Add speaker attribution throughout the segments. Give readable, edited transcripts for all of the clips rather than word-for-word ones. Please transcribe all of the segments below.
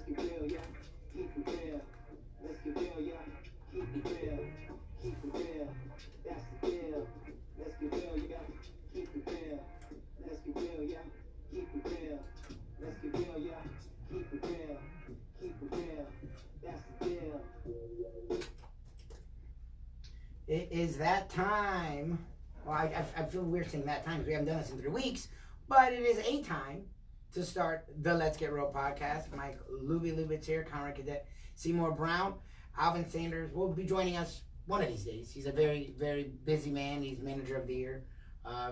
Speaker 1: get real, yeah. Keep it real. Let's get real, yeah. Keep it real. Keep it real. That's the deal. Let's get real, yeah. Keep it real. Let's get real, yeah. Keep it real. Let's get real, yeah. Keep it real. Keep it real. That's the deal.
Speaker 2: It is that time. Well, I feel weird saying that time because we haven't done this in 3 weeks, but it is a time to start the Let's Get Real podcast. Mike Lubie's here, Konrad, Cadet, Seymour Brown, Alvin Sanders will be joining us one of these days. He's a very, very busy man. He's manager of the year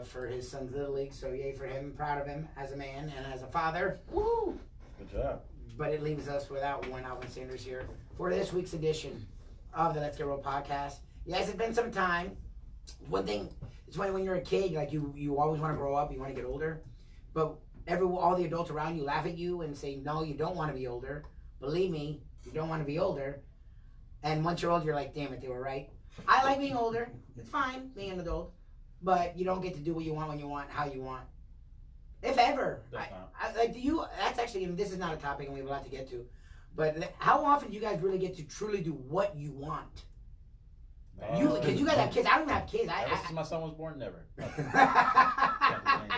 Speaker 2: for his son's Little League, so yay for him. Proud of him as a man and as a father. Woo!
Speaker 3: Good job.
Speaker 2: But it leaves us without one Alvin Sanders here for this week's edition of the Let's Get Real podcast. Yes, it's been some time. One thing, it's funny when you're a kid, like you always want to grow up, you want to get older, but all the adults around you laugh at you and say, no, you don't want to be older. Believe me, you don't want to be older. And once you're older, you're like, damn it, they were right. I like being older. It's fine being an adult, but you don't get to do what you want when you want, how you want. If ever. That's actually, this is not a topic and we have a lot to get to, but how often do you guys really get to truly do what you want? Because you guys have kids. I don't even have kids.
Speaker 3: Since my son was born, never.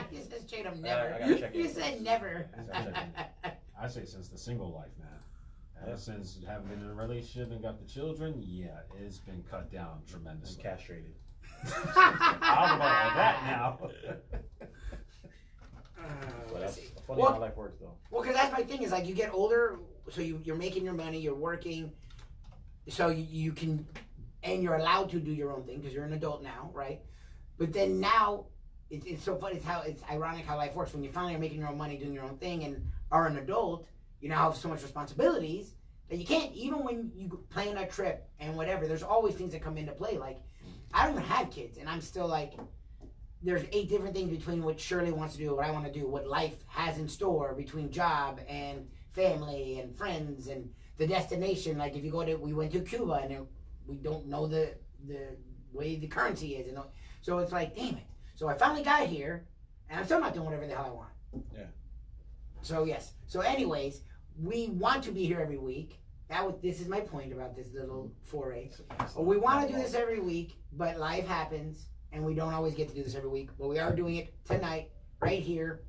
Speaker 2: You said straight up never. You said never.
Speaker 4: I say since the single life, man. Since having been in a relationship and got the children, yeah, it's been cut down tremendously.
Speaker 3: And castrated.
Speaker 4: I don't know about that now.
Speaker 3: But that's funny how life works, though.
Speaker 2: Well, because that's my thing is like you get older, so you're making your money, you're working, so you can. And you're allowed to do your own thing because you're an adult now, right? But then now, it's so funny. It's ironic how life works. When you finally are making your own money, doing your own thing, and are an adult, you now have so much responsibilities that you can't. Even when you plan a trip and whatever, there's always things that come into play. Like I don't even have kids, and I'm still like, there's 8 different things between what Shirley wants to do, what I want to do, what life has in store between job and family and friends and the destination. Like if you we went to Cuba and we don't know the way the currency is, so it's like, damn it. So I finally got here, and I'm still not doing whatever the hell I want.
Speaker 3: Yeah.
Speaker 2: So yes. So anyways, we want to be here every week. This is my point about this little foray. We want to do this every week, but life happens, and we don't always get to do this every week. But we are doing it tonight, right here,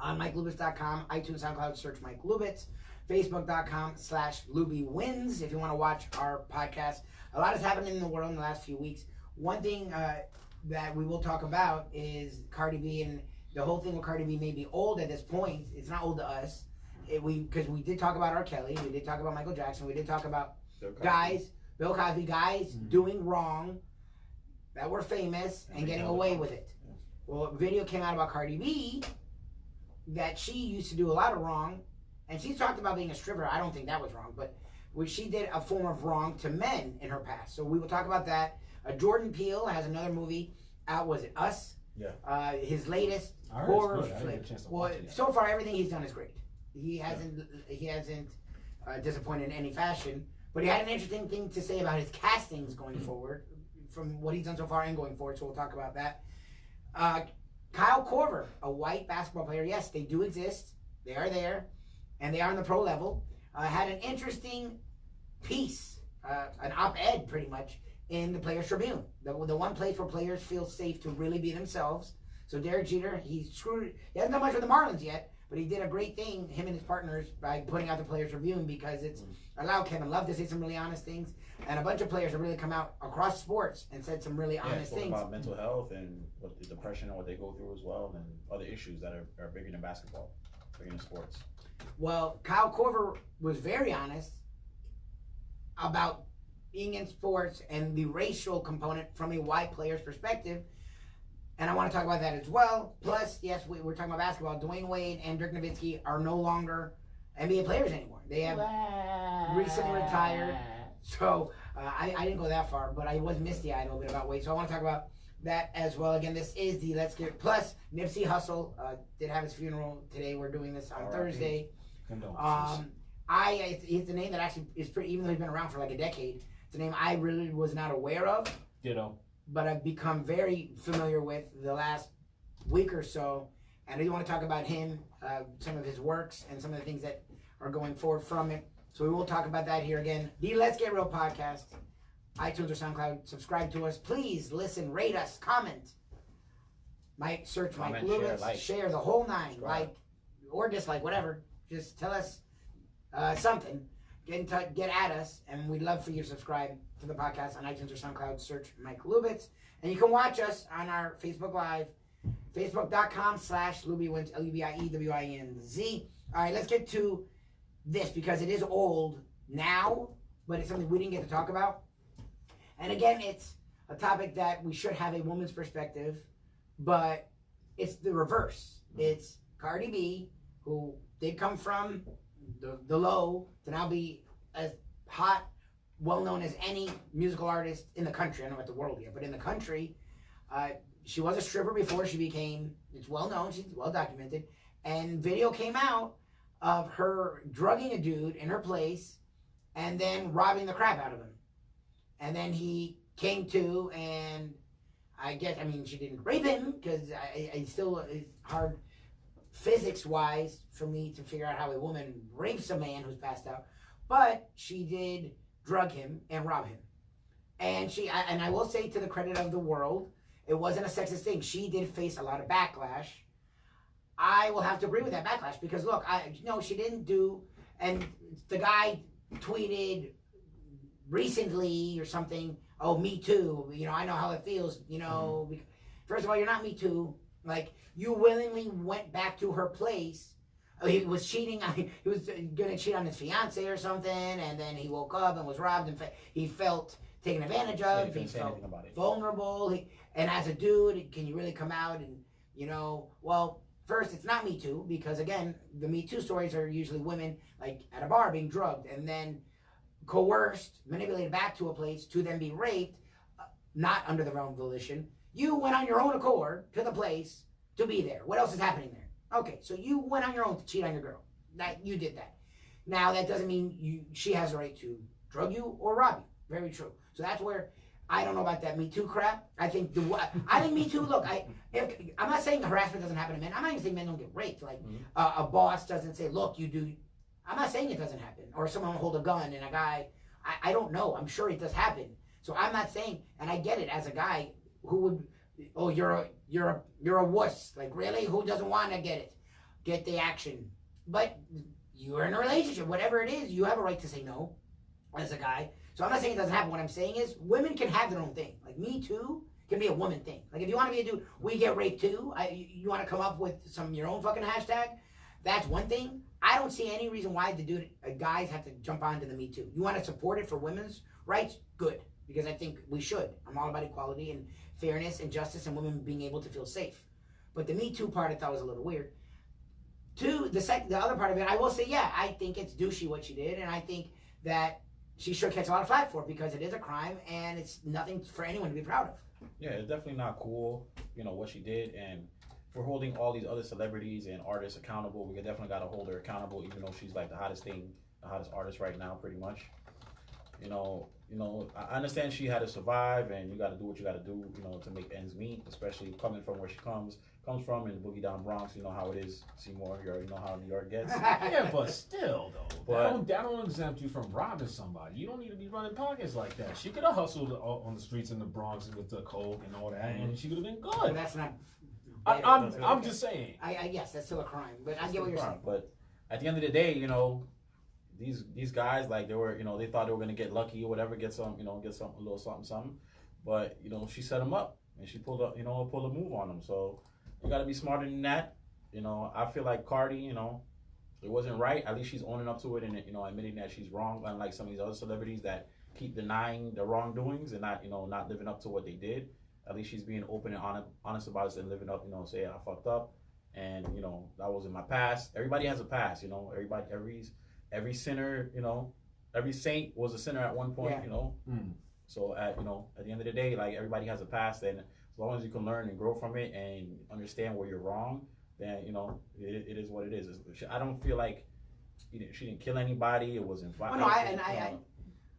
Speaker 2: on MikeLubitz.com, iTunes, SoundCloud, search Mike Lubitz. Facebook.com/LubieWins if you want to watch our podcast. A lot has happened in the world in the last few weeks. One thing that we will talk about is Cardi B, and the whole thing with Cardi B may be old at this point. It's not old to us. Because we did talk about R. Kelly, we did talk about Michael Jackson, we did talk about Bill Cosby, guys doing wrong that were famous and getting away with it. Well, a video came out about Cardi B that she used to do a lot of wrong. And she's talked about being a stripper. I don't think that was wrong, but she did a form of wrong to men in her past. So we will talk about that. Jordan Peele has another movie out. Was it Us?
Speaker 3: Yeah.
Speaker 2: His latest horror flick. Well, so far everything he's done is great. He hasn't disappointed in any fashion. But he had an interesting thing to say about his castings going forward, from what he's done so far and going forward. So we'll talk about that. Kyle Korver, a white basketball player. Yes, they do exist. They are there. And they are on the pro level, had an interesting piece, an op-ed pretty much, in the Players Tribune. The one place where players feel safe to really be themselves. So Derek Jeter, he hasn't done much with the Marlins yet, but he did a great thing, him and his partners, by putting out the Players Tribune because it's allowed Kevin Love to say some really honest things. And a bunch of players have really come out across sports and said some really honest things.
Speaker 3: About mental health and what the depression and what they go through as well, and other issues that are bigger than basketball, bigger than sports.
Speaker 2: Well, Kyle Korver was very honest about being in sports and the racial component from a white player's perspective. And I want to talk about that as well. Plus, yes, we're talking about basketball. Dwyane Wade and Dirk Nowitzki are no longer NBA players anymore. They have recently retired. So I didn't go that far, but I was misty-eyed a little bit about Wade. So I want to talk about that as well. Again, this is the Let's Get... Plus, Nipsey Hussle did have his funeral today. We're doing this on Thursday. It's a name that actually is pretty... Even though he's been around for like a decade, it's a name I really was not aware of.
Speaker 4: Ditto.
Speaker 2: But I've become very familiar with the last week or so. And I do want to talk about him, some of his works, and some of the things that are going forward from it. So we will talk about that here again. The Let's Get Real podcast, iTunes or SoundCloud. Subscribe to us. Please listen, rate us, comment. Mike, search Mike Lubie, share the whole 9, like or dislike, whatever. Just tell us something. Get in touch, get at us, and we'd love for you to subscribe to the podcast on iTunes or SoundCloud. Search Mike Lubitz. And you can watch us on our Facebook Live, facebook.com/LubieWinz, LUBIEWINZ. All right, let's get to this because it is old now, but it's something we didn't get to talk about. And again, it's a topic that we should have a woman's perspective, but it's the reverse. It's Cardi B, who did come from the low to now be as hot, well-known as any musical artist in the country. I don't know about the world yet, but in the country, she was a stripper before she became, it's well-known, she's well-documented, and video came out of her drugging a dude in her place and then robbing the crap out of him. And then he came to, and she didn't rape him, because it's still hard physics-wise for me to figure out how a woman rapes a man who's passed out, but she did drug him and rob him. And I will say, to the credit of the world, it wasn't a sexist thing. She did face a lot of backlash. I will have to agree with that backlash, because look, she didn't do, and the guy tweeted recently or something, oh, me too, I know how it feels, First of all, you're not me too. Like, you willingly went back to her place. He was cheating. He was going to cheat on his fiance or something, and then he woke up and was robbed, and he felt taken advantage of. He felt vulnerable. And as a dude, can you really come out and, well, first, it's not Me Too, because, again, the Me Too stories are usually women, like, at a bar being drugged and then coerced, manipulated back to a place to then be raped, not under their own volition. You went on your own accord to the place to be there. What else is happening there? Okay, so you went on your own to cheat on your girl. That you did that. Now, that doesn't mean she has a right to drug you or rob you. Very true. So that's where I don't know about that Me Too crap. I think Me Too. Look, I'm not saying harassment doesn't happen to men. I'm not even saying men don't get raped. Like a boss doesn't say, "Look, you do." I'm not saying it doesn't happen, or someone will hold a gun and a guy. I don't know. I'm sure it does happen. So I'm not saying, and I get it as a guy who would, oh, you're a wuss. Like, really? Who doesn't want to get the action? But you're in a relationship, whatever it is, you have a right to say no as a guy. So I'm not saying it doesn't happen. What I'm saying is women can have their own thing. Like, Me Too can be a woman thing. Like, if you want to be a dude, we get raped too. You want to come up with your own fucking hashtag? That's one thing. I don't see any reason why guys have to jump onto the Me Too. You want to support it for women's rights? Good. Because I think we should. I'm all about equality and fairness and justice and women being able to feel safe. But the Me Too part I thought was a little weird. Two, the other part of it, I will say, yeah, I think it's douchey what she did, and I think that she should catch a lot of flack for it, because it is a crime and it's nothing for anyone to be proud of.
Speaker 3: Yeah, it's definitely not cool, what she did, and for holding all these other celebrities and artists accountable, we definitely got to hold her accountable, even though she's like the hottest artist right now, pretty much. I understand she had to survive, and you got to do what you got to do, to make ends meet, especially coming from where she comes from in the Boogie Down Bronx. You know how it is, Seymour. You already know how New York gets.
Speaker 4: Yeah, but still, though, that don't exempt you from robbing somebody. You don't need to be running pockets like that. She could have hustled on the streets in the Bronx with the coke and all that, and she would have been good.
Speaker 2: But that's not.
Speaker 4: I'm just saying.
Speaker 2: Yes, that's still a crime, but I get what you're saying.
Speaker 3: But at the end of the day, these guys, like, they were, they thought they were gonna get lucky or whatever, get some, a little something. But she set them up, and she pulled a move on them. So you got to be smarter than that. I feel like Cardi, it wasn't right. At least she's owning up to it and admitting that she's wrong. Unlike some of these other celebrities that keep denying the wrongdoings and not living up to what they did. At least she's being open and honest about it and living up. Say I fucked up, and that was in my past. Everybody has a past. Every sinner, every saint was a sinner at one point.
Speaker 2: Yeah.
Speaker 3: So at the end of the day, like, everybody has a past, and as long as you can learn and grow from it and understand where you're wrong, then it is what it is. I don't feel like she didn't kill anybody. It wasn't violent.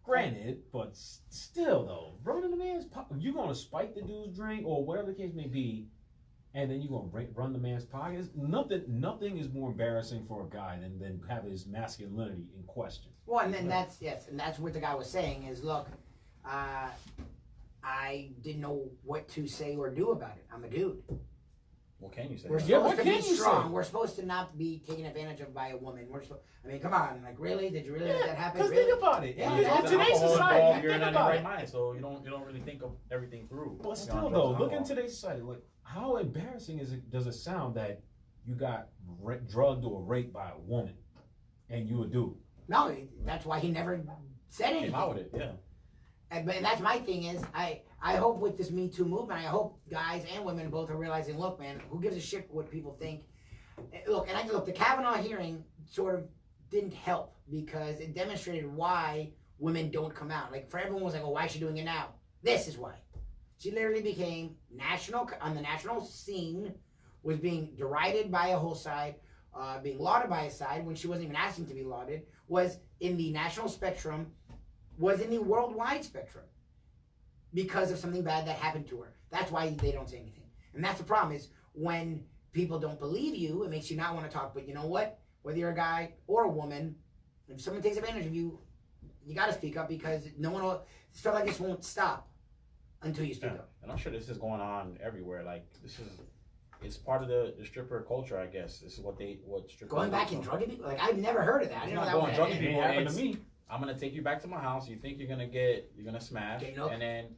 Speaker 4: Granted, but still though, running the man's, you gonna spike the dude's drink or whatever the case may be. and then you're gonna run the man's pockets. Nothing is more embarrassing for a guy than have his masculinity in question.
Speaker 2: Well, and then that's what the guy was saying is, look, I didn't know what to say or do about it. I'm a dude.
Speaker 3: What can you say?
Speaker 2: We're supposed to be strong. We're supposed to not be taken advantage of by a woman. I mean, come on, like really? Did you really let that happen?
Speaker 4: Because
Speaker 2: really?
Speaker 4: think about it.
Speaker 2: Yeah,
Speaker 4: In today's society,
Speaker 3: you're
Speaker 4: think
Speaker 3: not in
Speaker 4: about
Speaker 3: your
Speaker 4: it.
Speaker 3: right mind, so you don't really think of everything through.
Speaker 4: But still, though, look in today's society. Like, how embarrassing does it sound that you got drugged or raped by a woman, and you a dude?
Speaker 2: No, that's why he never said anything.
Speaker 3: Came out with it, yeah.
Speaker 2: And that's my thing is, I hope with this Me Too movement, I hope guys and women both are realizing, look, man, who gives a shit what people think? Look, the Kavanaugh hearing sort of didn't help because it demonstrated why women don't come out. Like, for everyone was like, oh, why is she doing it now? This is why. She literally became on the national scene, was being derided by a whole side, being lauded by a side when she wasn't even asking to be lauded, was in the national spectrum, was in the worldwide spectrum because of something bad that happened to her. That's why they don't say anything. And that's the problem is when people don't believe you, it makes you not want to talk. But you know what? Whether you're a guy or a woman, if someone takes advantage of you, you got to speak up because stuff like this won't stop until you speak up.
Speaker 3: And I'm sure this is going on everywhere. Like, it's part of the stripper culture, I guess. This is what strippers
Speaker 2: going back and drugging people? Like, I've never heard of that. I didn't know that was
Speaker 3: drugging people.
Speaker 4: It happened to me.
Speaker 3: I'm gonna take you back to my house. You think you're gonna smash, and then,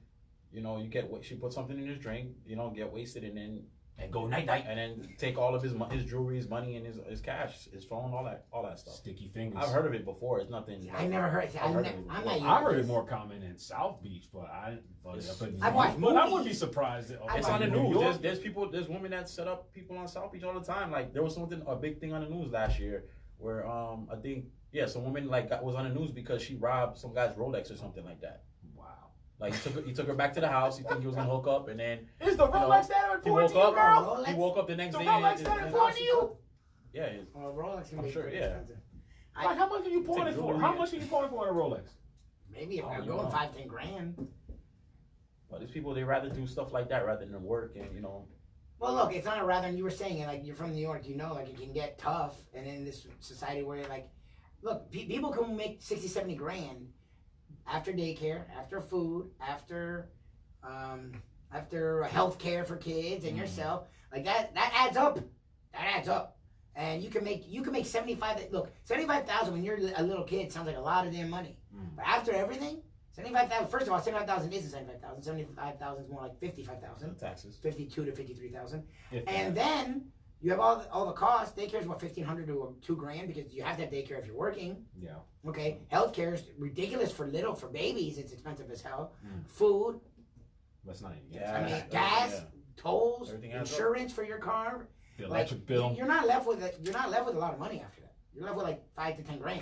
Speaker 3: she puts something in his drink. Get wasted, and then
Speaker 2: go night night,
Speaker 3: and then take all of his jewelry, his money, and his cash, his phone, all that stuff.
Speaker 4: Sticky fingers.
Speaker 3: I've heard of it before. It's nothing.
Speaker 2: I never heard it.
Speaker 4: I heard it more common in South Beach, but I wouldn't be surprised.
Speaker 3: It's on the news. There's women that set up people on South Beach all the time. Like, there was a big thing on the news last year where I think. Yeah, some woman was on the news because she robbed some guy's Rolex or something like that.
Speaker 4: Wow!
Speaker 3: Like he took her back to the house. He think he was gonna hook up, and then
Speaker 4: is the Rolex that important to you, girl?
Speaker 3: He woke up the next day.
Speaker 4: Rolex that important to you?
Speaker 3: Yeah.
Speaker 2: Rolex.
Speaker 3: I'm sure. Yeah.
Speaker 4: Like, how much are you pulling for? How much are you pulling for a Rolex?
Speaker 2: Maybe if I'm going $5-10 grand.
Speaker 3: But these people, they rather do stuff like that rather than work, and
Speaker 2: Well, look, it's not a rather. And you were saying it, like you're from New York, like it can get tough, and in this society where like. Look, people can make 60, 70 grand after daycare, after food, after health care for kids and yourself. Like that adds up. That adds up. And you can make 75. Look, 75,000 when you're a little kid sounds like a lot of damn money. But after everything, 75,000. First of all, 75,000 isn't 75,000. 75,000 is more like 55,000.
Speaker 3: Taxes.
Speaker 2: 52 to 53,000. And then. You have all the costs. Daycare is what, $1,500 to $2,000 because you have to have daycare if you're working.
Speaker 4: Yeah.
Speaker 2: Okay. Healthcare is ridiculous for babies. It's expensive as hell. Food.
Speaker 4: That's not even.
Speaker 2: Yeah. Gas, tolls, insurance for your car.
Speaker 4: The electric bill.
Speaker 2: You're not left with a lot of money after that. You're left with like $5 to $10,000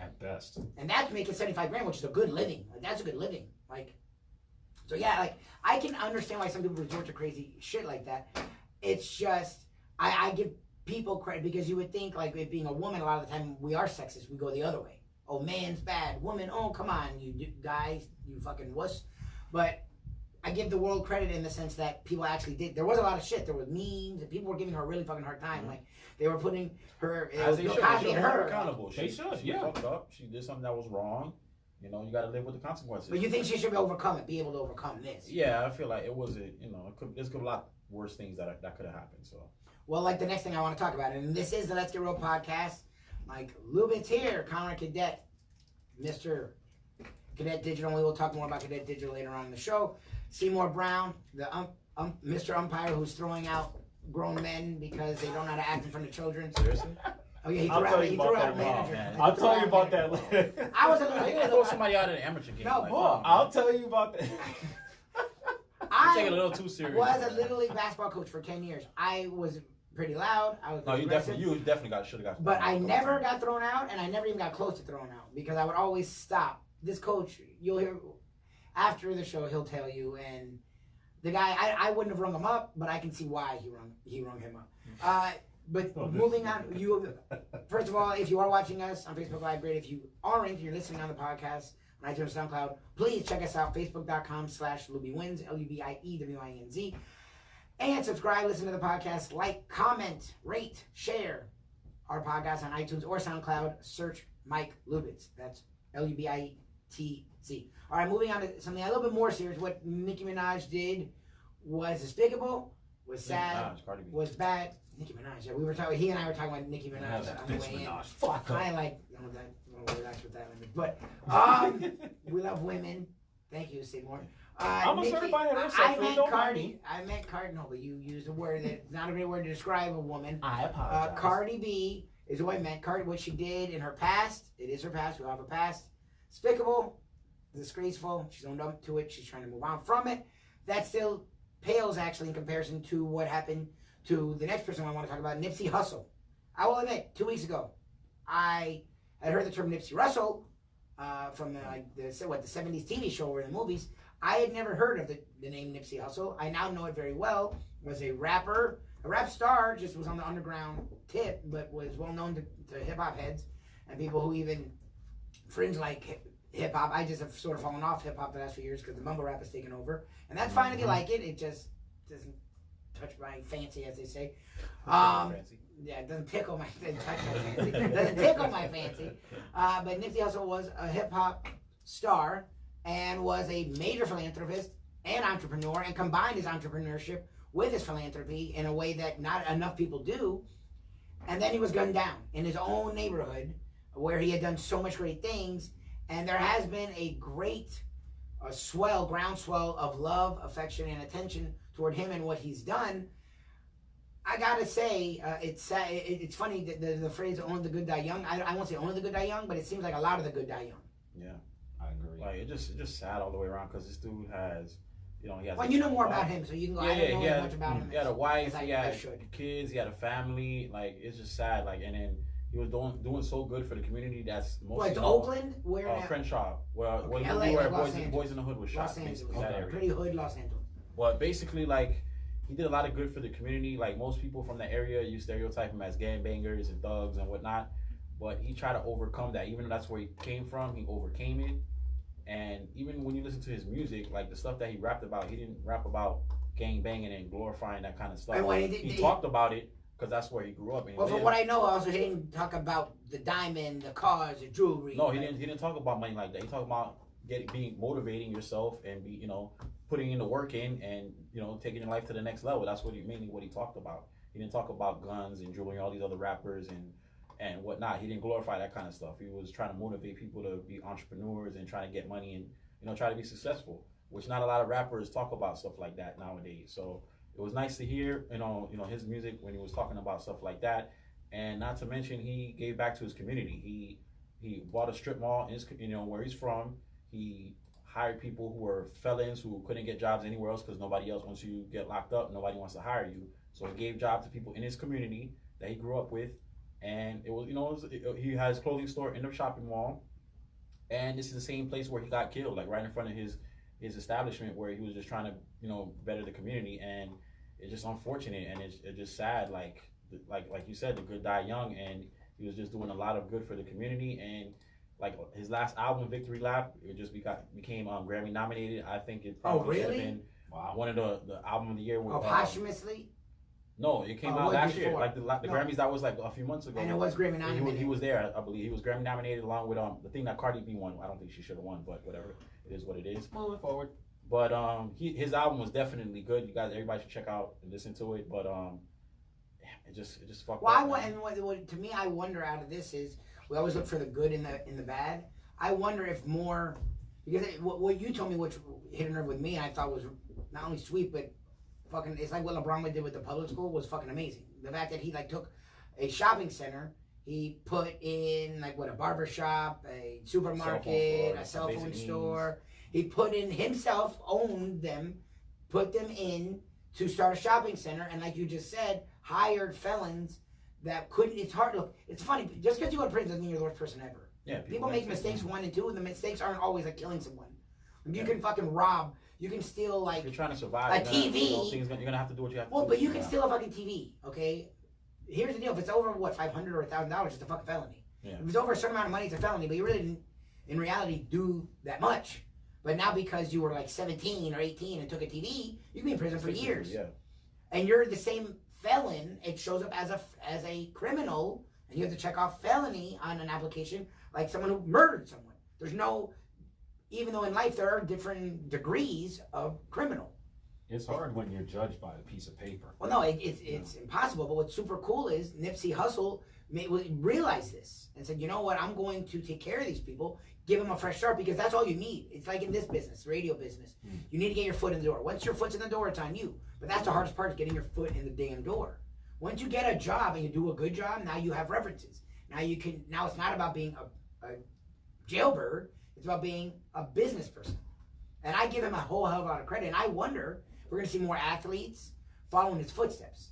Speaker 4: at best. And
Speaker 2: that's making $75,000, which is a good living. Like, that's a good living. Like, so yeah. Like, I can understand why some people resort to crazy shit like that. It's just. I give people credit because you would think, like, it being a woman, a lot of the time we are sexist. We go the other way. Oh, man's bad. Woman, oh, come on, you guys, you fucking wuss. But I give the world credit in the sense that people actually did. There was a lot of shit. There was memes, and people were giving her a really fucking hard time. Like, they were putting her,
Speaker 3: As they should. They should hold her accountable.
Speaker 4: They should,
Speaker 3: she fucked up. She did something that was wrong. You got to live with the consequences.
Speaker 2: But you think she should be be able to overcome this?
Speaker 3: Yeah, I feel like it was there's a lot worse things that could have happened, so.
Speaker 2: Well, like the next thing I want to talk about, and this is the Let's Get Real podcast. Like, Lubie's here, Konrad Cadet, Mr. Cadet Digital. We will talk more about Cadet Digital later on in the show. Seymour Brown, the Mr. Umpire who's throwing out grown men because they don't know how to act in front of children.
Speaker 3: Seriously?
Speaker 2: Oh yeah, he threw out a manager.
Speaker 4: I'll tell you about that later.
Speaker 2: I was a little.
Speaker 3: They gonna throw somebody out of the amateur game.
Speaker 2: No,
Speaker 3: like,
Speaker 2: boy.
Speaker 4: I'll tell you about that.
Speaker 2: I
Speaker 3: take it a little too serious.
Speaker 2: Was a Little League basketball coach for 10 years. I was pretty loud. I was
Speaker 3: you definitely should have got.
Speaker 2: But I never got thrown out, and I never even got close to thrown out because I would always stop. This coach, you'll hear after the show, he'll tell you, and the guy, I wouldn't have rung him up, but I can see why he rung him up. But moving on, first of all, if you are watching us on Facebook Live, great. If you aren't, you're listening on the podcast on iTunes, SoundCloud, please check us out, facebook.com/LubieWins, LubieWinz. And subscribe, listen to the podcast, like, comment, rate, share our podcast on iTunes or SoundCloud. Search Mike Lubitz. That's Lubitz. All right, moving on to something a little bit more serious. What Nicki Minaj did was despicable, was sad, was bad. Nicki Minaj. Yeah, he and I were talking about Nicki Minaj on the way in.
Speaker 4: Fuck her.
Speaker 2: I like, relax with that limit. But we love women. Thank you, Seymour.
Speaker 4: I'm a certified heterosexual.
Speaker 2: I meant Cardi. No, but you used a word that's not a great word to describe a woman.
Speaker 4: I apologize.
Speaker 2: Cardi B is what I meant. What she did in her past, it is her past. We all have a past. Despicable, disgraceful. She's owned up to it. She's trying to move on from it. That still pales, actually, in comparison to what happened to the next person I want to talk about, Nipsy Hussle. I will admit, 2 weeks ago, I had heard the term Nipsey Hussle from the 70s TV show or the movies. I had never heard of the name Nipsey Hussle. I now know it very well. Was a rapper, a rap star, just was on the underground tip, but was well known to hip-hop heads and people who even fringe like hip-hop. I just have sort of fallen off hip-hop the last few years because the mumble rap has taken over. And that's fine if you like it. It just doesn't touch my fancy, as they say. Yeah, it doesn't tickle my fancy. Doesn't tickle my fancy. But Nipsey Hussle was a hip-hop star and was a major philanthropist and entrepreneur, and combined his entrepreneurship with his philanthropy in a way that not enough people do. And then he was gunned down in his own neighborhood where he had done so much great things. And there has been a great groundswell of love, affection, and attention toward him and what he's done. I gotta say, it's funny that the phrase "only the good die young." I won't say only the good die young, but it seems like a lot of the good die young.
Speaker 3: Yeah,
Speaker 4: I agree.
Speaker 3: Like it's just sad all the way around because this dude has, he has.
Speaker 2: Well, you know more about him, so you can go. I don't know as much about him.
Speaker 3: He had a wife, he had kids, he had a family. Like it's just sad. Like and then he was doing so good for the community. That's mostly.
Speaker 2: It's Oakland, where
Speaker 3: Crenshaw, where
Speaker 2: LA,
Speaker 3: where Boys in the Hood was shot.
Speaker 2: Los Angeles,
Speaker 3: that area.
Speaker 2: Pretty hood, Los Angeles.
Speaker 3: But basically, like. He did a lot of good for the community. Like most people from the area, you stereotype him as gangbangers and thugs and whatnot. But he tried to overcome that. Even though that's where he came from, he overcame it. And even when you listen to his music, like the stuff that he rapped about, he didn't rap about gang banging and glorifying that kind of stuff. He talked about it because that's where he grew up.
Speaker 2: Well, from what I know, also he didn't talk about the diamond, the cars, the jewelry.
Speaker 3: No, he didn't talk about money like that. He talked about motivating yourself and putting in the work in and taking your life to the next level. That's mainly what he talked about. He didn't talk about guns and jewelry, all these other rappers and whatnot. He didn't glorify that kind of stuff. He was trying to motivate people to be entrepreneurs and trying to get money and try to be successful, which not a lot of rappers talk about stuff like that nowadays. So it was nice to hear his music when he was talking about stuff like that. And not to mention, he gave back to his community. He bought a strip mall in where he's from. He hired people who were felons who couldn't get jobs anywhere else because nobody else, once you get locked up, nobody wants to hire you. So he gave jobs to people in his community that he grew up with. And it was, he had his clothing store in the shopping mall. And this is the same place where he got killed, like right in front of his establishment where he was just trying to, better the community. And it's just unfortunate and it's just sad. Like you said, the good die young, and he was just doing a lot of good for the community. And like his last album, Victory Lap, it just became Grammy nominated. I think it probably should have been one of the album of the year.
Speaker 2: Posthumously?
Speaker 3: No, it came out last year. Like the Grammys, that was like a few months ago.
Speaker 2: And it was Grammy nominated.
Speaker 3: He was there, I believe. He was Grammy nominated along with the thing that Cardi B won. I don't think she should have won, but whatever. It is what it is.
Speaker 4: Moving forward.
Speaker 3: But his album was definitely good. You guys, everybody should check out and listen to it. But it just fucked up.
Speaker 2: What to me, I wonder out of this is, we always look for the good in the bad. I wonder if more, because what you told me, which hit a nerve with me, I thought was not only sweet, but fucking, it's like what LeBron did with the public school was fucking amazing. The fact that he took a shopping center, he put in a barber shop, a supermarket, a cell phone store. He put in himself, owned them, put them in to start a shopping center, and like you just said, hired felons that couldn't. It's hard. Look, it's funny. Just because you go to prison doesn't mean you're the worst person ever.
Speaker 3: Yeah,
Speaker 2: people make mistakes 1 and 2, and the mistakes aren't always killing someone. You can fucking rob. You can steal
Speaker 3: if you're trying to survive,
Speaker 2: a TV.
Speaker 3: You're gonna have to do what you have to do.
Speaker 2: Well, but you can steal a fucking TV. Okay. Here's the deal: if it's over $500 or $1,000, it's a fucking felony.
Speaker 3: Yeah.
Speaker 2: If it's over a certain amount of money, it's a felony. But you really didn't, in reality, do that much. But now because you were 17 or 18 and took a TV, you can be in prison for years.
Speaker 3: Yeah.
Speaker 2: and you're the same felon, it shows up as a criminal, and you have to check off felony on an application, like someone who murdered someone. There's no, even though in life there are different degrees of criminal.
Speaker 4: It's hard when you're judged by a piece of paper.
Speaker 2: Well, no, it's impossible. But what's super cool is Nipsey Hussle realized this and said, you know what, I'm going to take care of these people, give them a fresh start, because that's all you need. It's like in this business, radio business. You need to get your foot in the door. Once your foot's in the door, it's on you. But that's the hardest part, is getting your foot in the damn door. Once you get a job and you do a good job, now you have references. Now it's not about being a jailbird. It's about being a business person. And I give him a whole hell of a lot of credit. And I wonder if we're going to see more athletes following his footsteps.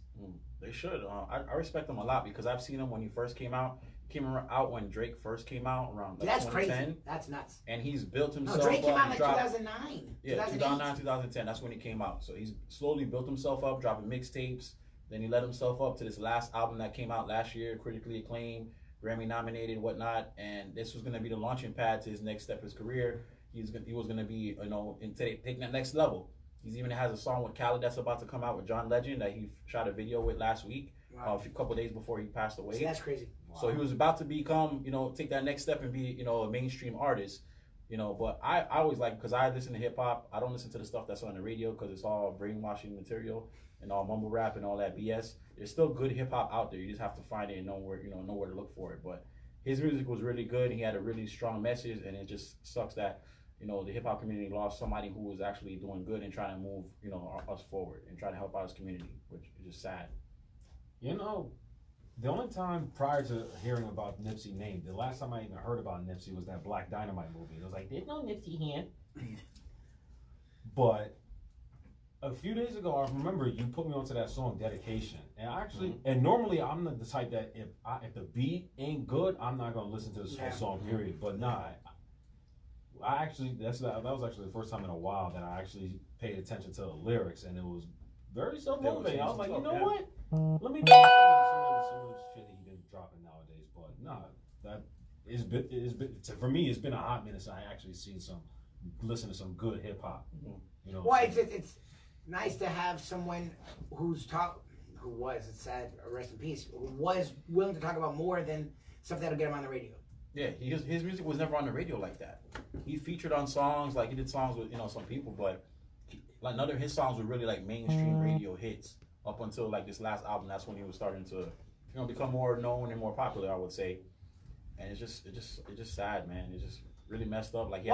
Speaker 3: They should. I respect him a lot, because I've seen him when he first came out. Came out when Drake first came out around like
Speaker 2: that's
Speaker 3: 2010.
Speaker 2: Crazy. That's nuts.
Speaker 3: And he's built himself
Speaker 2: up. No, Drake came out like
Speaker 3: dropped,
Speaker 2: 2009.
Speaker 3: Yeah, 2009, 2010. That's when he came out. So he's slowly built himself up, dropping mixtapes. Then he led himself up to this last album that came out last year, critically acclaimed, Grammy nominated, whatnot. And this was going to be the launching pad to his next step of his career. He was going to be, taking that next level. He even has a song with Cadet that's about to come out with John Legend that he shot a video with last week, a couple days before he passed away.
Speaker 2: See, that's crazy.
Speaker 3: Wow. So he was about to become, take that next step and be, a mainstream artist, But I always like, because I listen to hip hop, I don't listen to the stuff that's on the radio because it's all brainwashing material and all mumble rap and all that BS. There's still good hip hop out there. You just have to find it and know where to look for it. But his music was really good. He had a really strong message, and it just sucks that the hip hop community lost somebody who was actually doing good and trying to move us forward and try to help out his community, which is just sad.
Speaker 4: The only time prior to hearing about Nipsey name, the last time I even heard about Nipsey was that Black Dynamite movie. It was like, there's no Nipsey here. But a few days ago, I remember you put me onto that song, Dedication. And and normally I'm the type that if the beat ain't good, I'm not going to listen to the whole song, period. But nah, I actually, that was actually the first time in a while that I actually paid attention to the lyrics, and it was very self-motivating. I was like, you know what? Let me do some of the shit he's been dropping nowadays. But nah, for me, it's been a hot minute since I actually listen to some good hip hop.
Speaker 2: Well, it's nice to have someone it's sad, rest in peace, who was willing to talk about more than stuff that'll get him on the radio.
Speaker 3: Yeah, his music was never on the radio like that. He featured on songs, like he did songs with some people, but none of his songs were really like mainstream radio hits up until like this last album. That's when he was starting to become more known and more popular, I would say. And it's just sad, man. It's just really messed up. Like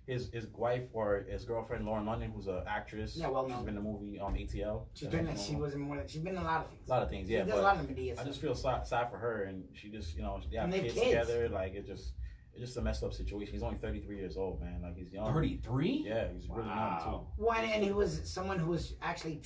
Speaker 3: his wife or his girlfriend Lauren London, who's an actress.
Speaker 2: Yeah, well known.
Speaker 3: She's been in the movie ATL.
Speaker 2: She's been in a lot of things.
Speaker 3: A lot of things, yeah.
Speaker 2: She does a lot of media
Speaker 3: I
Speaker 2: stuff.
Speaker 3: just feel sad for her, and she just they have kids together. Like it's just a messed up situation. He's only 33 years old, man. Like he's young.
Speaker 4: 33?
Speaker 3: Yeah, he's really young too.
Speaker 2: Well, and he was someone who was actually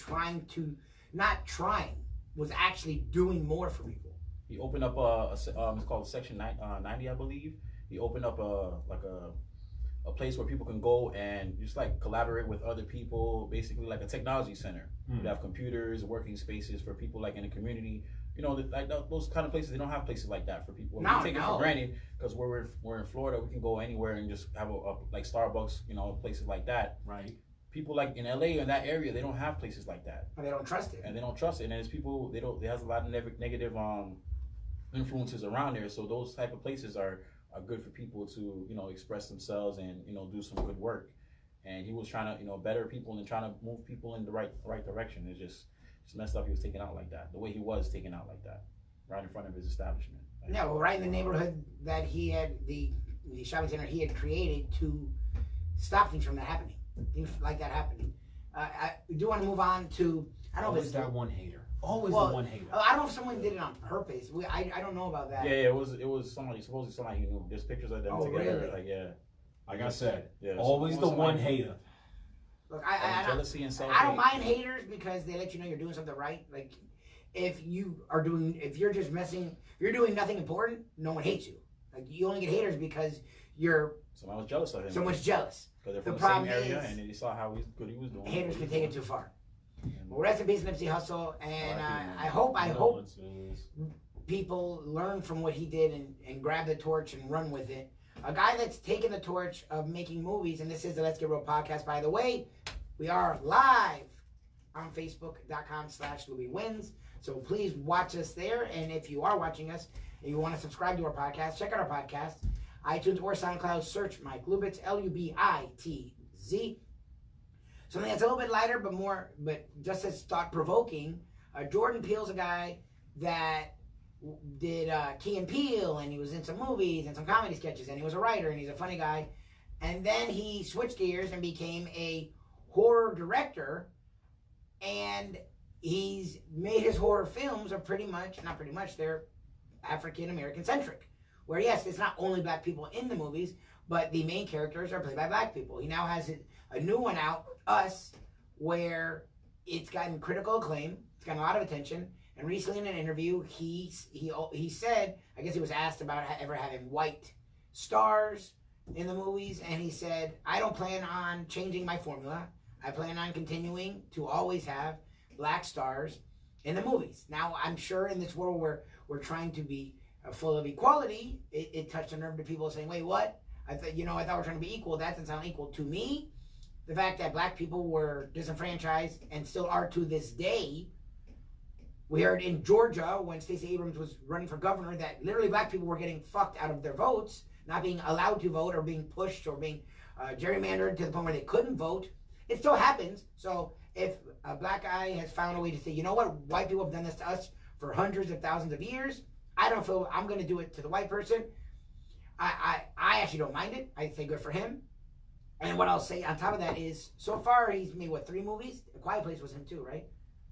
Speaker 2: was actually doing more for people.
Speaker 3: He opened up it's called Section 90, I believe. He opened up a place where people can go and just like collaborate with other people, basically like a technology center. You have computers, working spaces for people like in the community. Like those kind of places, they don't have places like that for people. We take it for granted because we're in Florida, we can go anywhere and just have a like Starbucks, places like that.
Speaker 4: Right.
Speaker 3: People like in LA in that area, they don't have places like that.
Speaker 2: And they don't trust it.
Speaker 3: And there's people they has a lot of negative influences around there. So those type of places are good for people to express themselves and do some good work. And he was trying to better people and trying to move people in the right direction. It's just messed up. He was taken out like that. The way he was taken out like that, right in front of his establishment.
Speaker 2: Right in the neighborhood that he had the shopping center he had created to stop things from that happening. Things like that happening. I do want to move on to. I don't know if it's
Speaker 4: that one hater. Always the one hater.
Speaker 2: I don't know if someone did it on purpose. I don't know about that.
Speaker 3: Yeah, it was somebody supposedly he knew. There's pictures of them together.
Speaker 2: Really?
Speaker 3: Like
Speaker 4: like I said, always the one hater.
Speaker 2: Look,
Speaker 3: jealousy and
Speaker 2: I don't mind haters because they let you know you're doing something right. Like if you're doing nothing important, no one hates you. Like you only get haters because
Speaker 3: someone was jealous of him.
Speaker 2: Someone's jealous.
Speaker 3: Because they're from the same area and they saw how good he was doing.
Speaker 2: Haters can take it too far. Well, rest in peace, Nipsey Hussle, and I hope people learn from what he did and grab the torch and run with it. A guy that's taken the torch of making movies, and this is the Let's Get Real podcast, by the way. We are live on Facebook.com/Lubie Wins. So please watch us there. And if you are watching us and you want to subscribe to our podcast, check out our podcast, iTunes or SoundCloud. Search Mike Lubitz, Lubitz. Something that's a little bit lighter, but just as thought provoking. Jordan Peele's a guy that did Key and Peele, and he was in some movies and some comedy sketches, and he was a writer, and he's a funny guy. And then he switched gears and became a horror director, and he's made his horror films are they're African American centric. Where yes, it's not only black people in the movies, but the main characters are played by black people. He now has a new one out, Us, where it's gotten critical acclaim. It's gotten a lot of attention. And recently in an interview, he said, I guess he was asked about ever having white stars in the movies, and he said, I don't plan on changing my formula. I plan on continuing to always have black stars in the movies. Now, I'm sure in this world where we're trying to be full of equality, it touched a nerve to people saying, wait, what? I thought we're trying to be equal. That doesn't sound equal to me. The fact that black people were disenfranchised and still are to this day. We heard in Georgia when Stacey Abrams was running for governor that literally black people were getting fucked out of their votes, not being allowed to vote or being pushed or being gerrymandered to the point where they couldn't vote. It still happens. So if a black guy has found a way to say, you know what, white people have done this to us for hundreds of thousands of years, I don't feel I'm going to do it to the white person. I actually don't mind it. I say good for him. And what I'll say on top of that is, so far he's made, 3 movies? A Quiet Place was him too, right?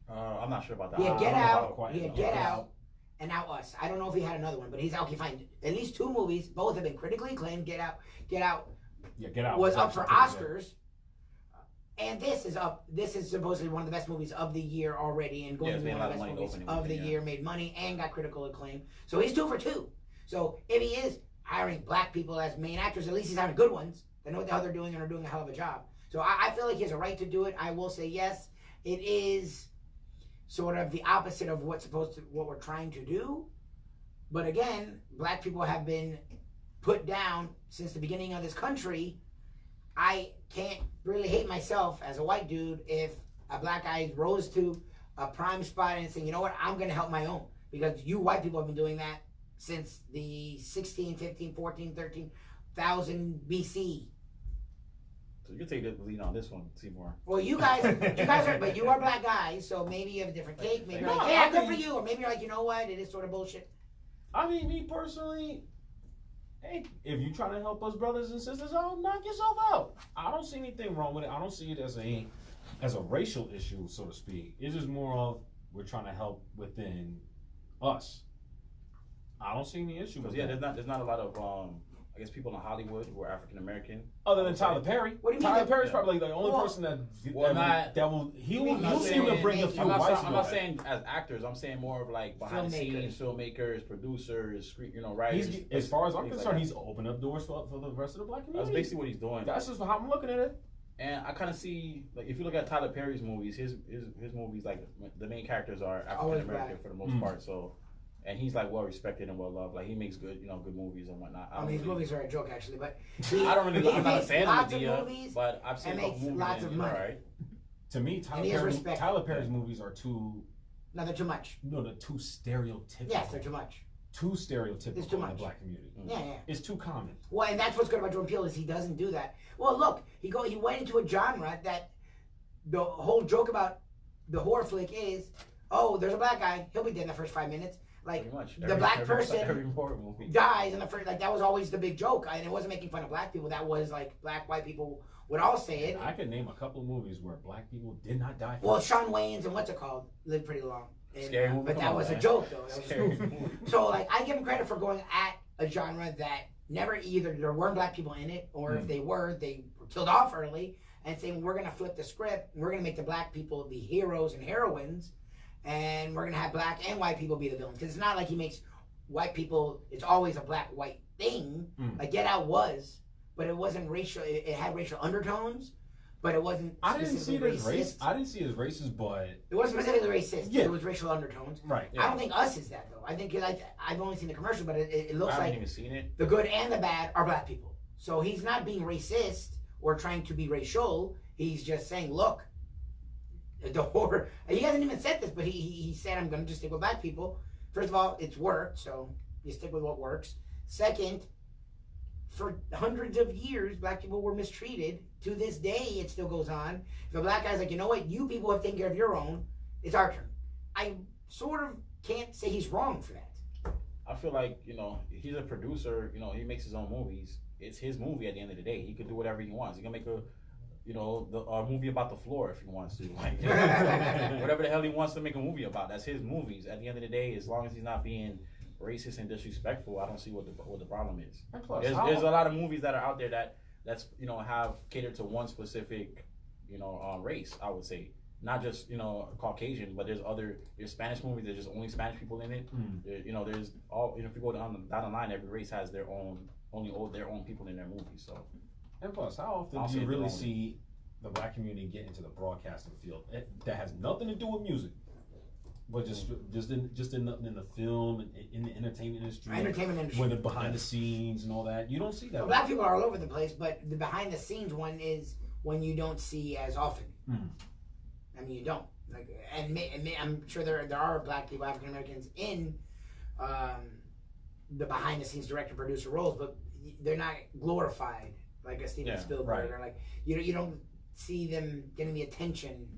Speaker 3: I'm not sure about that.
Speaker 2: He had Get Out, and now Us. I don't know if he had another one, but he's okay, fine. At least 2 movies. Both have been critically acclaimed. Get Out was up for Oscars. And this is up. This is supposedly one of the best movies of the year already, and going to be one of the best movies of the year. Made money and got critical acclaim. So he's 2 for 2. So if he is hiring black people as main actors, at least he's having good ones. They know what the hell they're doing and are doing a hell of a job. So I feel like he has a right to do it. I will say yes, it is sort of the opposite of what we're trying to do. But again, black people have been put down since the beginning of this country. I can't really hate myself as a white dude if a black guy rose to a prime spot and saying, you know what, I'm going to help my own. Because you white people have been doing that since the 16, 15, 14, 13,000 BC.
Speaker 3: So you take the lead on this one, Seymour.
Speaker 2: Well, you guys are, but you are black guys, so maybe you have a different take. Maybe you're like, yeah, good for you. Or maybe you're like, you know what, it is sort of bullshit.
Speaker 4: I mean, me personally, hey, if you're trying to help us brothers and sisters out, knock yourself out. I don't see anything wrong with it. I don't see it as a racial issue, so to speak. It's just more of we're trying to help within us. I don't see any issue with that.
Speaker 3: There's not a lot of I guess people in Hollywood who are African American.
Speaker 4: Other than Tyler Perry.
Speaker 2: What do you mean?
Speaker 4: Tyler Perry's probably the only person he'll seem to bring a few whites.
Speaker 3: I'm not saying as actors. I'm saying more of like behind the scenes, filmmakers, producers, writers.
Speaker 4: As far as I'm concerned, he's opened up doors for the rest of the black community.
Speaker 3: That's basically what he's doing.
Speaker 4: That's just how I'm looking at it.
Speaker 3: And I kind of see, like, if you look at Tyler Perry's movies, his movies, like, the main characters are African American for the most part. So. And he's like well respected and well loved. Like he makes good movies and whatnot.
Speaker 2: His movies are a joke actually, but
Speaker 3: I don't really. I'm not a fan of the idea, but I've seen
Speaker 2: a movies. Lots of money.
Speaker 3: Right.
Speaker 4: To me, Tyler Perry's movies are too.
Speaker 2: No, they're too much.
Speaker 4: No, they're too stereotypical.
Speaker 2: Yes, they're too much.
Speaker 4: Too stereotypical
Speaker 2: it's too much.
Speaker 4: in the black community.
Speaker 2: Yeah.
Speaker 4: It's too common.
Speaker 2: Well, and that's what's good about Jordan Peele is he doesn't do that. Well, look, he went into a genre that the whole joke about the horror flick is, oh, there's a black guy, he'll be dead in the first 5 minutes. Like the black person dies in the first, like that was always the big joke, and it wasn't making fun of black people. That was like black white people would all say it.
Speaker 4: I can name a couple of movies where black people did not die.
Speaker 2: Well, Shawn Wayans and what's it called lived pretty long. And,
Speaker 3: scary movie,
Speaker 2: but that was a joke though. That was so like I give him credit for going at a genre that never either there weren't black people in it, or if they were killed off early, and saying we're gonna flip the script, we're gonna make the black people the heroes and heroines. And we're going to have black and white people be the villains. Because it's not like he makes white people, it's always a black-white thing. Like Get Out was, but it wasn't racial. It had racial undertones, but it wasn't specifically racist.
Speaker 4: I didn't see it as racist, but...
Speaker 2: It wasn't specifically racist. Yeah. It was racial undertones.
Speaker 4: Right.
Speaker 2: Yeah. I don't think Us is that, though. I think I've only seen the commercial, but it looks like...
Speaker 3: I haven't even seen it.
Speaker 2: The good and the bad are black people. So he's not being racist or trying to be racial. He's just saying, look... the horror. He hasn't even said this, but he said, I'm going to just stick with black people. First of all, it's worked, so you stick with what works. Second, for hundreds of years, black people were mistreated. To this day, it still goes on. If a black guy's like, you know what, you people have taken care of your own, it's our turn. I sort of can't say he's wrong for that.
Speaker 3: I feel like, you know, he's a producer, you know, he makes his own movies. It's his movie at the end of the day. He could do whatever he wants. He can make a, you know, a movie about the floor if he wants to. Like, whatever the hell he wants to make a movie about. That's his movies. At the end of the day, as long as he's not being racist and disrespectful, I don't see what the problem is. There's a lot of movies that are out there that's you know, have catered to one specific, you know, race, I would say. Not just, you know, Caucasian, but there's Spanish movies. There's just only Spanish people in it. You know, there's all. You know, if you go down the line, every race has their own people in their movies. So,
Speaker 4: and plus, how often do you really see the black community get into the broadcasting field that has nothing to do with music, but just in the film and in the entertainment industry, when the behind the scenes and all that, you don't see that.
Speaker 2: Well, black people are all over the place, but the behind the scenes one is one you don't see as often. I mean, you don't. Like, and I'm sure there are black people, African Americans, in the behind the scenes director producer roles, but they're not glorified like a Steven Spielberg, or like you don't see them getting the attention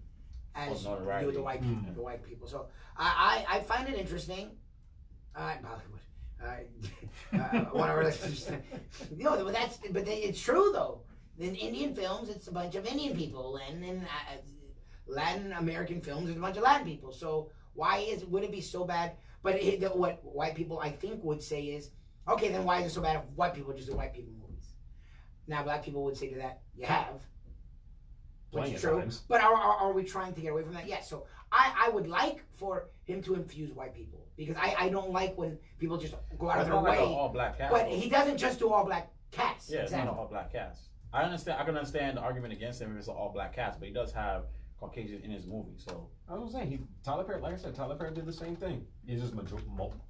Speaker 2: as you do with the white people. The white people. So I find it interesting. Bollywood. Whatever. No, but it's true though. In Indian films, it's a bunch of Indian people, and in Latin American films, there's a bunch of Latin people. So would it be so bad? But what white people, I think, would say is, okay, then why is it so bad if white people just do white people movies? Now, black people would say to that, you have, which is true. But are we trying to get away from that? Yes. So I would like for him to infuse white people, because I don't like when people just go out of their way.
Speaker 3: Like all black cast.
Speaker 2: But he doesn't just do all black casts.
Speaker 3: Yeah,
Speaker 2: exactly.
Speaker 3: It's not an all black cast. I can understand the argument against him if it's an all black cast, but he does have Caucasian in his movie. So
Speaker 4: I was saying, Tyler Perry, like I said, Tyler Perry did the same thing. It's just a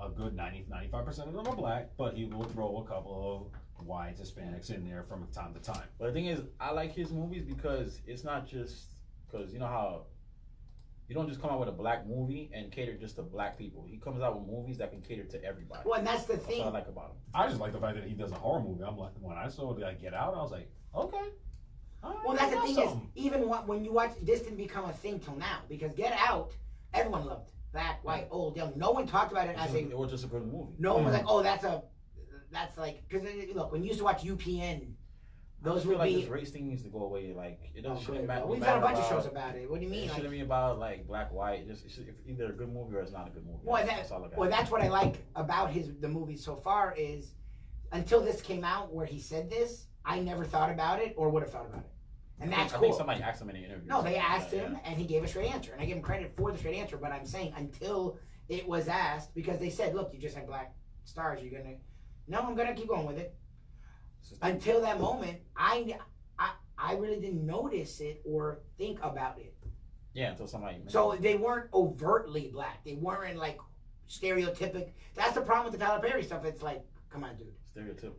Speaker 4: good 95% of them are black, but he will throw a couple of white Hispanics in there from time to time.
Speaker 3: But the thing is, I like his movies because it's not just because you know how you don't just come out with a black movie and cater just to black people. He comes out with movies that can cater to everybody.
Speaker 2: Well, and that's the thing.
Speaker 3: That's what I like about him.
Speaker 4: I just like the fact that he does a horror movie. I'm like, when I saw Get Out, I was like, okay.
Speaker 2: Well, that's the thing is, even when you watch, this didn't become a thing till now, because Get Out, everyone loved. Black, white, old, young. No one talked about it as
Speaker 3: it was just a good movie.
Speaker 2: No one was like, oh, that's like, because look, when you used to watch UPN, those would
Speaker 3: like
Speaker 2: be.
Speaker 3: this race thing needs to go away. Like it doesn't shouldn't matter.
Speaker 2: We've done a bunch of shows about it. What do you mean?
Speaker 3: It shouldn't be about like black, white. It's either a good movie or it's not a good movie.
Speaker 2: Well, that's what I like about the movies so far is, until this came out where he said this, I never thought about it or would have thought about it. And that's cool.
Speaker 3: I think somebody asked him in an interview.
Speaker 2: No, they asked him, and he gave a straight answer. And I give him credit for the straight answer, but I'm saying until it was asked, because they said, look, you just had black stars, you're going to... No, I'm going to keep going with it. Until that moment, I really didn't notice it or think about it.
Speaker 3: Yeah, until somebody...
Speaker 2: So they weren't overtly black. They weren't, like, stereotypic. That's the problem with the Tyler Perry stuff. It's like, come on, dude.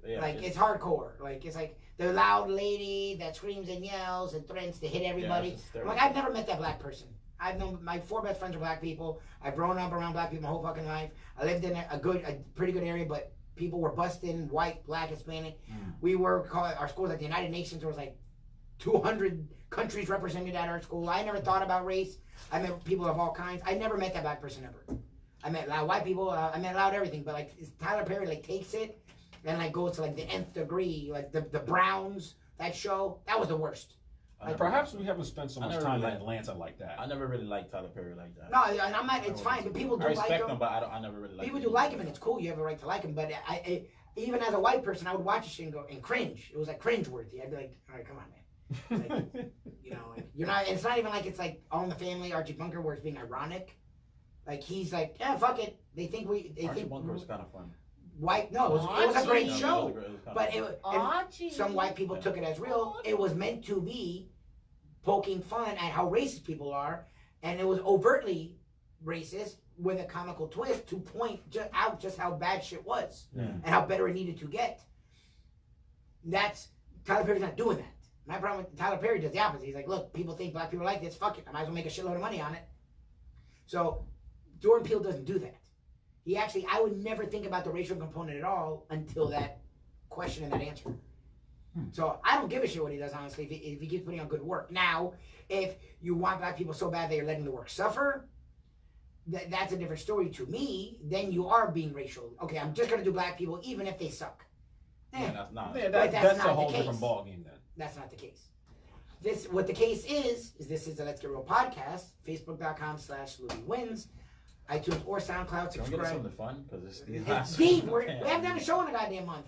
Speaker 3: Yeah,
Speaker 2: like it's hardcore. Like it's like the loud lady that screams and yells and threatens to hit everybody. I'm like, I've never met that black person. I've known my 4 best friends are black people. I've grown up around black people my whole fucking life. I lived in a pretty good area, but people were busting white, black, Hispanic. We were called, our school was like the United Nations. There was like 200 countries represented at our school. I never thought about race. I met people of all kinds. I never met that black person ever. I met loud white people. I met loud everything. But like Tyler Perry like takes it. And like goes to like the nth degree, like the Browns, that show, that was the worst.
Speaker 4: Like, perhaps we haven't spent so much time in Atlanta like that.
Speaker 3: I never really liked Tyler Perry like that.
Speaker 2: No, and I'm not. It's fine, but people do like him.
Speaker 3: I respect him, but I never really like him.
Speaker 2: People do like him, and it's cool. You have a right to like him. But I even as a white person, I would watch this shit and go and cringe. It was like cringe-worthy. I'd be like, all right, come on, man. Like, you know, like, you're not. It's not even like it's like All in the Family, Archie Bunker, where it's being ironic. Like he's like, yeah, fuck it. They think
Speaker 3: Archie Bunker was kind of fun.
Speaker 2: White, no, it was a great show, but some white people took it as real. It was meant to be poking fun at how racist people are, and it was overtly racist with a comical twist to point out just how bad shit was and how better it needed to get. Tyler Perry's not doing that. My problem with Tyler Perry does the opposite. He's like, look, people think black people like this. Fuck it. I might as well make a shitload of money on it. So Jordan Peele doesn't do that. He actually, I would never think about the racial component at all until that question and that answer. So I don't give a shit what he does, honestly, if he keeps putting on good work. Now, if you want black people so bad that you're letting the work suffer, that's a different story to me. Then you are being racial. Okay, I'm just going to do black people even if they suck.
Speaker 3: Yeah, that's not.
Speaker 4: Yeah,
Speaker 2: But
Speaker 4: that's
Speaker 2: not
Speaker 4: a whole
Speaker 2: the
Speaker 4: different
Speaker 2: case.
Speaker 4: ballgame then.
Speaker 2: That's not the case. What the case is this is the Let's Get Real podcast, facebook.com/LubieWins, iTunes or SoundCloud,
Speaker 3: Can we get
Speaker 2: subscribe.
Speaker 3: something fun? Because
Speaker 2: It's deep. We haven't done a show in a goddamn month.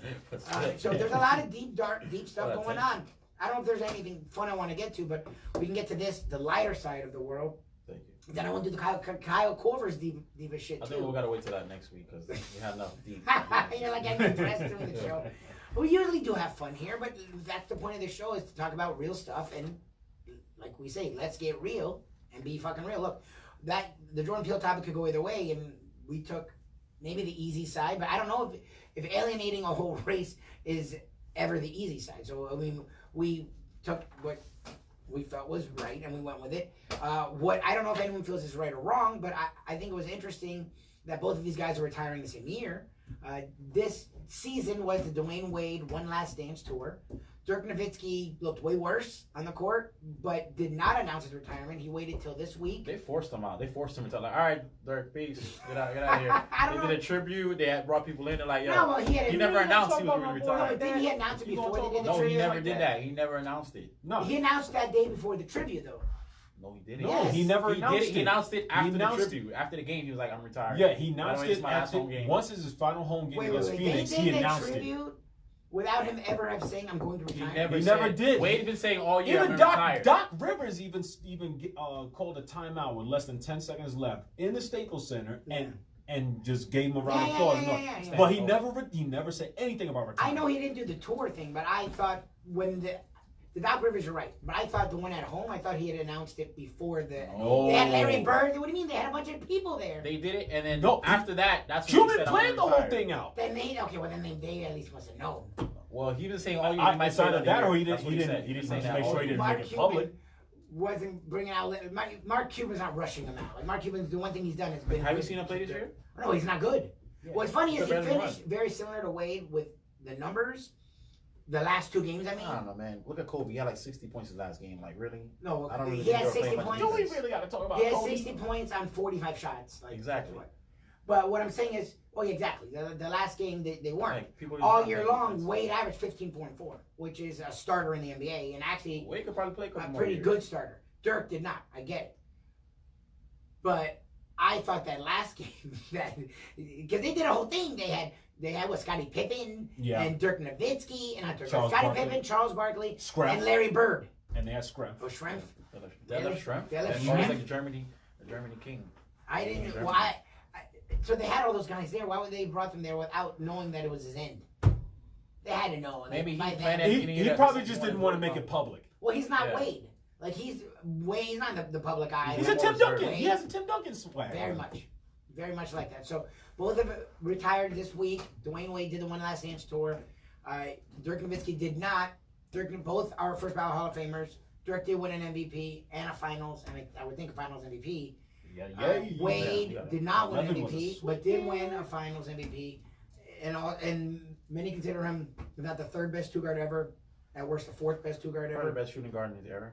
Speaker 2: So there's a lot of deep stuff
Speaker 3: Well,
Speaker 2: going on. I don't know if there's anything fun I want to get to, but we can get to this, the lighter side of the world.
Speaker 3: Thank you.
Speaker 2: Then I want to do the Kyle Korver's deep shit
Speaker 3: I think we
Speaker 2: too.
Speaker 3: gotta wait till that next week because we had enough deep.
Speaker 2: You're like getting depressed doing the show. We usually do have fun here, but that's the point of the show, is to talk about real stuff and, like we say, let's get real and be fucking real. Look, the Jordan Peele topic could go either way, and we took maybe the easy side, but I don't know if alienating a whole race is ever the easy side. So I mean, we took what we felt was right and we went with it. What I don't know if anyone feels is right or wrong, but I think it was interesting that both of these guys are retiring the same year. This season was the Dwyane Wade One Last Dance tour. Dirk Nowitzki looked way worse on the court, but did not announce his retirement. He waited till this week.
Speaker 3: They forced him out. They forced him to tell, like, all right, Dirk, peace. Get out of here. They did a tribute. They had brought people in. They're like, yo.
Speaker 2: No, well,
Speaker 3: he never announced he was going to
Speaker 2: No,
Speaker 3: retire.
Speaker 2: but didn't he announce it before they did the
Speaker 3: No, he
Speaker 2: tribute?
Speaker 3: never did that. He never announced it.
Speaker 4: No,
Speaker 2: He announced that day before the tribute, though.
Speaker 3: No, he didn't.
Speaker 4: no,
Speaker 2: Yes.
Speaker 4: he never
Speaker 3: He
Speaker 4: announced
Speaker 3: did it.
Speaker 4: it.
Speaker 3: He announced it after
Speaker 4: announced
Speaker 3: the tribute. After the game, he was like, I'm retired.
Speaker 4: Yeah, he
Speaker 3: By the
Speaker 4: announced
Speaker 3: way, it's
Speaker 4: it
Speaker 3: my last
Speaker 4: after,
Speaker 3: home game.
Speaker 4: once it's his final home game against
Speaker 2: They
Speaker 4: Phoenix.
Speaker 2: did
Speaker 4: He
Speaker 2: the
Speaker 4: announced it.
Speaker 2: tribute without him ever have saying, I'm going to
Speaker 3: He
Speaker 2: retire.
Speaker 3: never,
Speaker 4: did.
Speaker 3: Wade been saying all year,
Speaker 4: Even
Speaker 3: I'm
Speaker 4: Doc
Speaker 3: retired.
Speaker 4: Rivers even called a timeout with less than 10 seconds left in the Staples Center and just gave him a round of applause.
Speaker 2: Yeah.
Speaker 4: But he never said anything about retirement.
Speaker 2: I know he didn't do the tour thing, but I thought when the Doc Rivers are right, but I thought the one at home, I thought he had announced it before the.
Speaker 4: No.
Speaker 2: They had Larry Bird. What do you mean? They had a bunch of people there.
Speaker 3: They did it, and then
Speaker 4: No,
Speaker 3: after that, that's when he
Speaker 4: Cuban
Speaker 3: said,
Speaker 4: planned
Speaker 3: I'm
Speaker 4: the whole
Speaker 3: retired.
Speaker 4: thing out.
Speaker 2: Then they at least must have known.
Speaker 3: Well, he was saying all year.
Speaker 4: I
Speaker 3: He might say
Speaker 4: decided that, or he
Speaker 3: That's
Speaker 4: didn't.
Speaker 3: what
Speaker 4: He
Speaker 3: said.
Speaker 4: didn't
Speaker 3: say
Speaker 4: just
Speaker 3: that
Speaker 4: make
Speaker 3: all
Speaker 4: sure he
Speaker 3: year.
Speaker 4: didn't make it public.
Speaker 2: Wasn't bringing out. Mark Cuban's not rushing him out. Like Mark Cuban's the one thing he's done has been.
Speaker 3: Have you seen him play this year?
Speaker 2: No, he's not good.
Speaker 3: Yeah.
Speaker 2: What's funny is he
Speaker 3: Barely
Speaker 2: finished very similar to Wade with the numbers. The last two games, I mean.
Speaker 3: I don't know, man. Look at Kobe. He had like 60 points his last game. Like, really?
Speaker 2: No,
Speaker 3: I don't really
Speaker 2: he
Speaker 3: think
Speaker 2: had
Speaker 3: they were
Speaker 2: 60
Speaker 3: playing much
Speaker 2: points.
Speaker 4: Do we really got to talk about
Speaker 2: He had
Speaker 4: Kobe?
Speaker 2: 60 points on 45 shots. Like,
Speaker 3: Exactly.
Speaker 2: But what I'm saying is, exactly. The last game, they weren't.
Speaker 3: Like, people
Speaker 2: All
Speaker 3: just
Speaker 2: year
Speaker 3: not
Speaker 2: long,
Speaker 3: playing
Speaker 2: Wade averaged 15.4, which is a starter in the NBA, and actually
Speaker 3: defense. Wade could probably play a couple
Speaker 2: a
Speaker 3: more
Speaker 2: pretty
Speaker 3: years.
Speaker 2: good starter. Dirk did not. I get it. But I thought that last game, because they did a whole thing. They had what, Scottie Pippen and Dirk Nowitzki, and
Speaker 4: Charles
Speaker 2: Scottie
Speaker 4: Barkley.
Speaker 2: Pippen, Charles Barkley,
Speaker 4: Scrap.
Speaker 2: and Larry Bird.
Speaker 4: And they had Scrap.
Speaker 2: Oh, Schrempf.
Speaker 3: They left Schrempf.
Speaker 2: They left
Speaker 3: And he was
Speaker 2: Schrempf.
Speaker 3: like the Germany king.
Speaker 2: I didn't.
Speaker 3: Germany.
Speaker 2: Why? So they had all those guys there. Why would they brought them there without knowing that it was his end? They had to know.
Speaker 3: Maybe he
Speaker 2: by then-
Speaker 3: planned it.
Speaker 4: He probably just didn't want to make it public.
Speaker 2: Well, he's not
Speaker 3: Yeah.
Speaker 2: Wade. Like he's not the public eye.
Speaker 4: He's
Speaker 3: a
Speaker 4: a Tim
Speaker 3: more
Speaker 4: Duncan.
Speaker 3: observant.
Speaker 4: He has a Tim Duncan swag.
Speaker 2: Very much like that. So both of them retired this week. Dwyane Wade did the One Last Dance tour. Dirk Nowitzki did not. Both are first ballot Hall of Famers. Dirk did win an MVP and a Finals, and I would think a Finals MVP. Wade did not win an
Speaker 4: Nothing was
Speaker 2: MVP,
Speaker 4: a
Speaker 2: but did win a Finals MVP, and many consider him if not the third best two guard ever, at worst the fourth best two guard
Speaker 3: Probably
Speaker 2: ever.
Speaker 3: the best shooting guard in his era.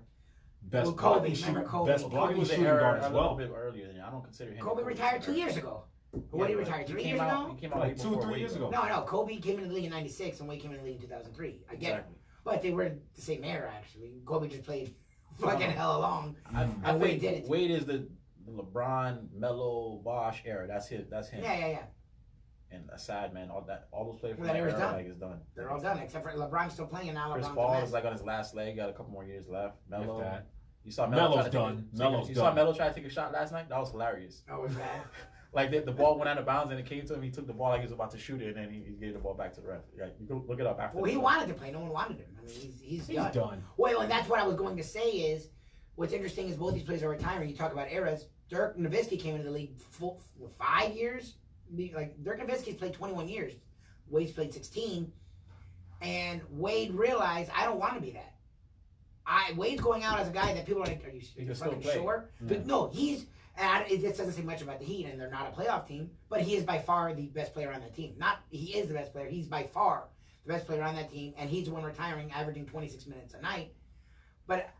Speaker 4: Best
Speaker 2: Well, Kobe,
Speaker 4: blocking
Speaker 2: remember
Speaker 4: shoot-
Speaker 2: Kobe.
Speaker 4: best
Speaker 2: Kobe
Speaker 4: blocking
Speaker 3: was an
Speaker 4: shooting
Speaker 3: era
Speaker 4: guard as
Speaker 3: a little
Speaker 4: well.
Speaker 3: bit earlier than I don't consider him.
Speaker 2: Kobe retired 2 years ago. What did he retire? 3 years ago?
Speaker 3: He came out
Speaker 4: Like 2 or 3
Speaker 3: Wade,
Speaker 4: years
Speaker 3: though.
Speaker 4: ago.
Speaker 2: No. Kobe came into the league in '96, and Wade came into the league in 2003. I get it,
Speaker 3: Exactly.
Speaker 2: but they were the same era actually. Kobe just played fucking hella long.
Speaker 3: I
Speaker 2: And Wade
Speaker 3: think
Speaker 2: did it.
Speaker 3: Wade is the LeBron, Melo, Bosh era. That's his. That's him.
Speaker 2: Yeah.
Speaker 3: And Assad, man, all those players from
Speaker 2: Well,
Speaker 3: that
Speaker 2: that era's
Speaker 3: era,
Speaker 2: done.
Speaker 3: like, is done.
Speaker 2: They're all done except for LeBron's still playing, and now
Speaker 3: Chris
Speaker 2: LeBron's a
Speaker 3: Paul
Speaker 2: mess.
Speaker 3: is like on his last leg. Got a couple more years left. Melo.
Speaker 4: If that.
Speaker 3: You saw Melo
Speaker 4: Melo's
Speaker 3: try to
Speaker 4: done.
Speaker 3: Take
Speaker 4: Melo's
Speaker 3: you saw
Speaker 4: done.
Speaker 3: Melo try to take a shot last night. That was hilarious.
Speaker 2: Oh, was bad.
Speaker 3: Like the ball went out of bounds and it came to him. He took the ball like he was about to shoot it, and then he gave the ball back to the ref. Yeah, you can look it up after.
Speaker 2: Well, he
Speaker 3: the-
Speaker 2: wanted to play. No one wanted him. I mean, he's done.
Speaker 4: done.
Speaker 2: Well, and that's what I was going to say is, what's interesting is both these players are retiring. You talk about eras. Dirk Nowitzki came into the league 5 years. Like Dirk Nowitzki's played 21 years. Wade's played 16. And Wade realized, I don't want to be that. Wade's going out as a guy that people are like, are you fucking sure?
Speaker 4: Yeah.
Speaker 2: But no, it just doesn't say much about the Heat, and they're not a playoff team, but he is by far the best player on that team. He is the best player. He's by far the best player on that team, and he's the one retiring, averaging 26 minutes a night. But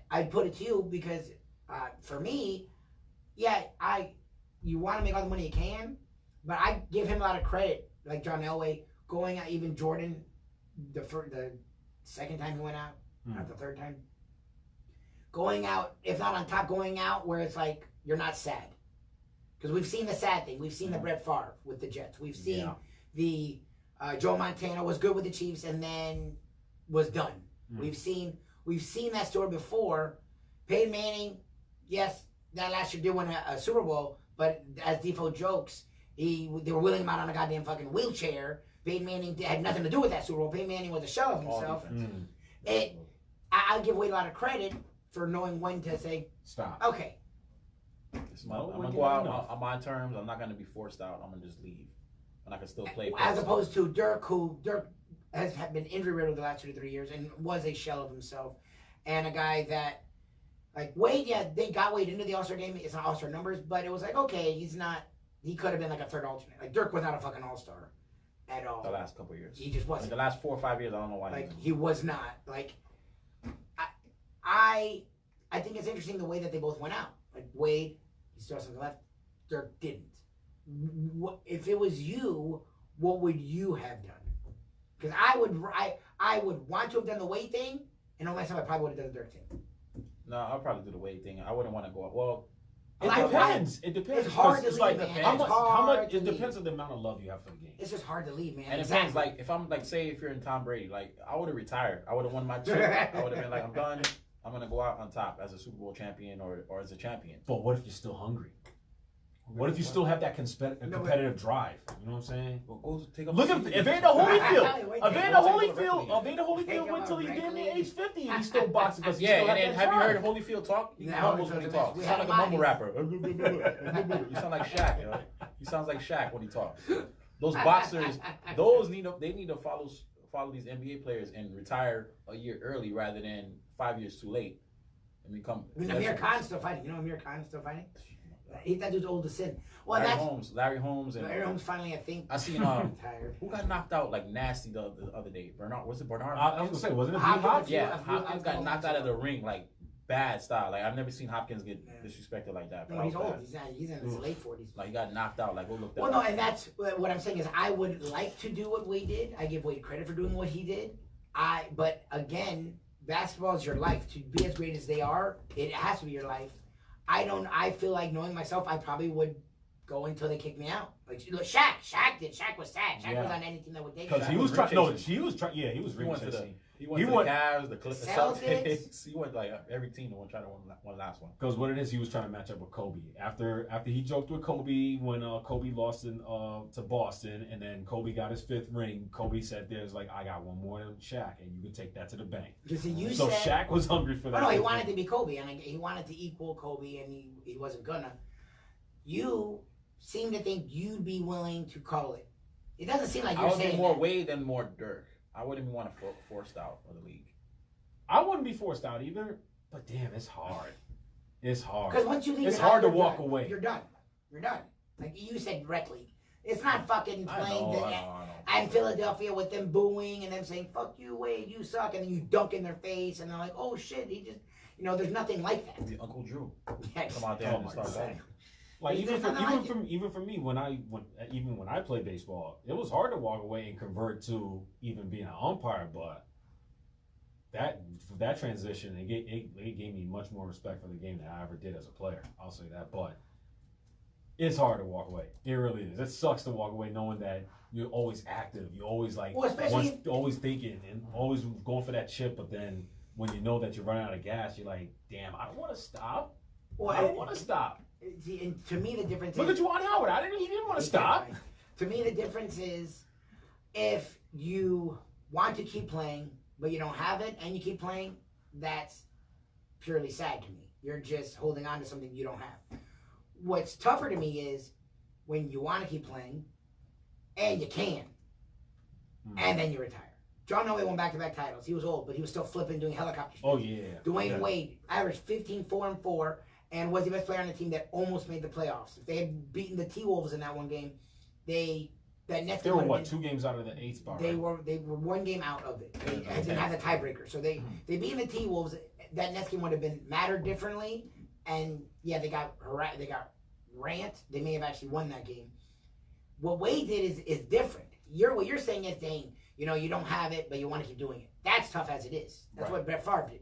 Speaker 2: I put it to you because for me, yeah, you want to make all the money you can, but I give him a lot of credit, like John Elway, going out, even Jordan, the second time he went out, not the third time. Going out, if not on top, going out where it's like, you're not sad. Because we've seen the sad thing. We've seen the Brett Favre with the Jets. We've seen the Joe Montana was good with the Chiefs and then was done. We've seen that story before. Peyton Manning, yes, that last year did win a Super Bowl, but as Defoe jokes, they were wheeling him out on a goddamn fucking wheelchair. Peyton Manning had nothing to do with that Super Bowl. Peyton Manning was a shell of himself. I give Wade a lot of credit for knowing when to say,
Speaker 4: stop.
Speaker 2: Okay.
Speaker 3: I'm going to go out on my terms. I'm not going to be forced out. I'm going to just leave. And I can still play.
Speaker 2: As opposed to Dirk, Dirk has been injury-riddled the last 2 to 3 years and was a shell of himself. And a guy that, like Wade, yeah, they got Wade into the All-Star game. It's not All-Star numbers, but it was like, okay, he could have been like a third alternate. Like Dirk was not a fucking All-Star at all.
Speaker 3: The last couple of years.
Speaker 2: He just wasn't.
Speaker 3: Like the last 4 or 5 years, I don't know why.
Speaker 2: Like, he was not. Like, I think it's interesting the way that they both went out. Like, Wade, he starts on the left, Dirk didn't. If it was you, what would you have done? Because I would want to have done the Wade thing, and on myself, I probably would have done the Dirk thing.
Speaker 3: No, I'll probably do the Wade thing. I wouldn't want to go out. Well,
Speaker 4: it depends. It depends.
Speaker 2: It's hard to
Speaker 4: it's
Speaker 2: leave,
Speaker 4: like
Speaker 2: man.
Speaker 4: How much? It depends on the amount of love you have for the game.
Speaker 2: It's just hard to leave, man.
Speaker 3: And it depends. Like, if I'm like, say, if you're in Tom Brady, like, I would have retired. I would have won my chip. I would have been like, I'm done. I'm gonna go out on top as a Super Bowl champion or as a champion.
Speaker 4: But what if you're still hungry? What if you still have that competitive drive? You know what I'm saying?
Speaker 3: Well, go take a
Speaker 4: Look at Evander Holyfield. Evander Holyfield went till he damn near age 50 and he's still boxing because
Speaker 3: and then have you heard Holyfield talk? He mumbles when he talks. He sounds like a mumble rapper. You sound like Shaq, yo. He sounds like Shaq when he talks. Those boxers, they need to follow these NBA players and retire a year early rather than 5 years too late and become.
Speaker 2: Amir Khan's still fighting. You know Amir Khan's still fighting? That dude's old as sin. Well,
Speaker 3: Larry Holmes, and
Speaker 2: Larry Holmes finally, I think.
Speaker 3: I seen who got knocked out like nasty the other day. Bernard, was it Bernard?
Speaker 4: I was gonna say, wasn't it
Speaker 2: Hopkins?
Speaker 3: Yeah, Hopkins got knocked out of the ring like bad style. Like I've never seen Hopkins get disrespected like that.
Speaker 2: No, he's old. He's in his late 40s.
Speaker 3: Like he got knocked out. Like go look that.
Speaker 2: Well, no, and that's what I'm saying is I would like to do what Wade did. I give Wade credit for doing what he did. But again, basketball is your life. To be as great as they are, it has to be your life. I feel like knowing myself, I probably would go until they kick me out. Like look, Shaq did. Shaq was sad. Shaq was on anything that would take.
Speaker 4: Because he was trying. No, he was trying. Yeah, he was ring chasing.
Speaker 3: He went to the Cavs, the Celtics. He went like every team to try to win one last one.
Speaker 4: Because what it is, he was trying to match up with Kobe. After he joked with Kobe when Kobe lost to Boston, and then Kobe got his 5th ring. Kobe said, "There's like I got one more than Shaq, and you can take that to the bank." So Shaq was hungry for that.
Speaker 2: Oh, no, he wanted to be Kobe, and he wanted to equal Kobe, and he wasn't gonna. You seem to think you'd be willing to call it. It doesn't seem like you're saying.
Speaker 3: I would be more Wade than more Dirk. I wouldn't even want to forced out of the league.
Speaker 4: I wouldn't be forced out either, but damn, it's hard. It's hard.
Speaker 2: Because once you leave,
Speaker 4: it's hard to walk away.
Speaker 2: You're done. You're done. Like you said, rec league. It's not fucking playing in Philadelphia with them booing and them saying "fuck you, Wade, you suck," and then you dunk in their face, and they're like, "Oh shit, he just," there's nothing like that.
Speaker 3: The Uncle Drew.
Speaker 2: Yes.
Speaker 3: Come out there and start going.
Speaker 4: Like even for me when I played baseball, it was hard to walk away and convert to even being an umpire. But that transition, it gave me much more respect for the game than I ever did as a player. I'll say that. But it's hard to walk away. It really is. It sucks to walk away knowing that you're always active. You're always always thinking and always going for that chip. But then when you know that you're running out of gas, you're like, damn, I don't want to stop. I don't want to stop.
Speaker 2: See, and to me, the difference
Speaker 4: Look at Dwyane Howard. He didn't want to stop.
Speaker 2: To me, the difference is if you want to keep playing, but you don't have it, and you keep playing, that's purely sad to me. You're just holding on to something you don't have. What's tougher to me is when you want to keep playing, and you can, and then you retire. John Elway won back-to-back titles. He was old, but he was still flipping, doing helicopter spins.
Speaker 4: Oh yeah.
Speaker 2: Dwyane Wade averaged 15, 4, and 4, and was the best player on the team that almost made the playoffs. If they had beaten the T-Wolves in that one game, that Nets
Speaker 4: They were what, 2 games out of the 8th spot?
Speaker 2: They
Speaker 4: right?
Speaker 2: were 1 game out of it. They didn't have the tiebreaker, so they beat the T-Wolves. That Nets game would have been mattered differently, and yeah, they got rant. They may have actually won that game. What Wade did is different. What you're saying is, Dane, you know, you don't have it, but you want to keep doing it. That's tough as it is. That's what Brett Favre did.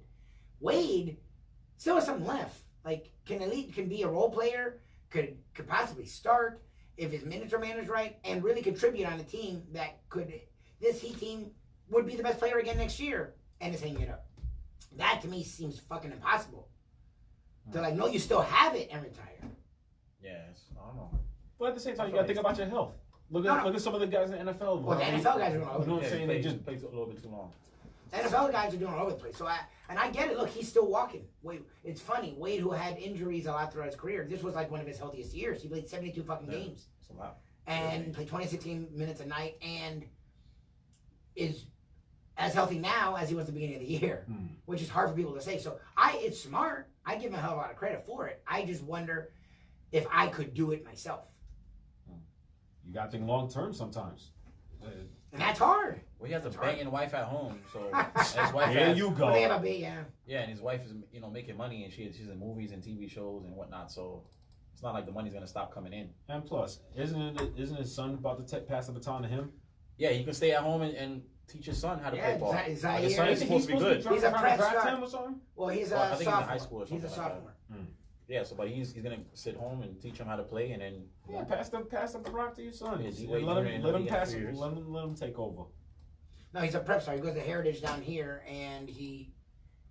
Speaker 2: Wade still has something left. Like, can be a role player, could possibly start if his minutes are managed right, and really contribute on a team that this Heat team would be the best player again next year, and is hanging it up. That to me seems fucking impossible. To like, no, you still have it and retire.
Speaker 3: Yes, I don't know.
Speaker 4: But at the same time, you got to think about your health. Look at some of the guys in the NFL.
Speaker 2: Well, the NFL guys are doing all over the place.
Speaker 4: You know what I'm saying? They just
Speaker 3: play a little bit too long.
Speaker 2: The NFL guys are doing all over the place. So I get it. Look, he's still walking. Wade, it's funny. Wade, who had injuries a lot throughout his career, this was like one of his healthiest years. He played 72 fucking games.
Speaker 3: That's a lot.
Speaker 2: And played 16 minutes a night, and is as healthy now as he was at the beginning of the year, which is hard for people to say. So it's smart. I give him a hell of a lot of credit for it. I just wonder if I could do it myself.
Speaker 4: You got to think long term sometimes.
Speaker 2: And that's hard.
Speaker 3: Well, he has a banging wife at home, so his wife.
Speaker 4: There you go.
Speaker 2: Well, they have a big, yeah.
Speaker 3: Yeah, and his wife is, you know, making money, and she's in movies and TV shows and whatnot. So it's not like the money's gonna stop coming in.
Speaker 4: And plus, isn't his son about to pass the baton to him?
Speaker 3: Yeah, he can stay at home and teach his son how to play ball.
Speaker 2: His
Speaker 3: Like, his son is supposed to be good.
Speaker 2: He's a prep star.
Speaker 4: Him or something?
Speaker 2: Well, he's
Speaker 3: I
Speaker 2: a
Speaker 3: think he's in
Speaker 2: sophomore.
Speaker 3: high school or
Speaker 2: He's
Speaker 3: something
Speaker 2: a
Speaker 3: like
Speaker 2: sophomore.
Speaker 3: Yeah, so but he's gonna sit home and teach him how to play, and then
Speaker 4: pass up the rock to your son.
Speaker 3: Yeah,
Speaker 4: Let him pass it. Let him take over.
Speaker 2: No, he's a prep star. He goes to Heritage down here, and he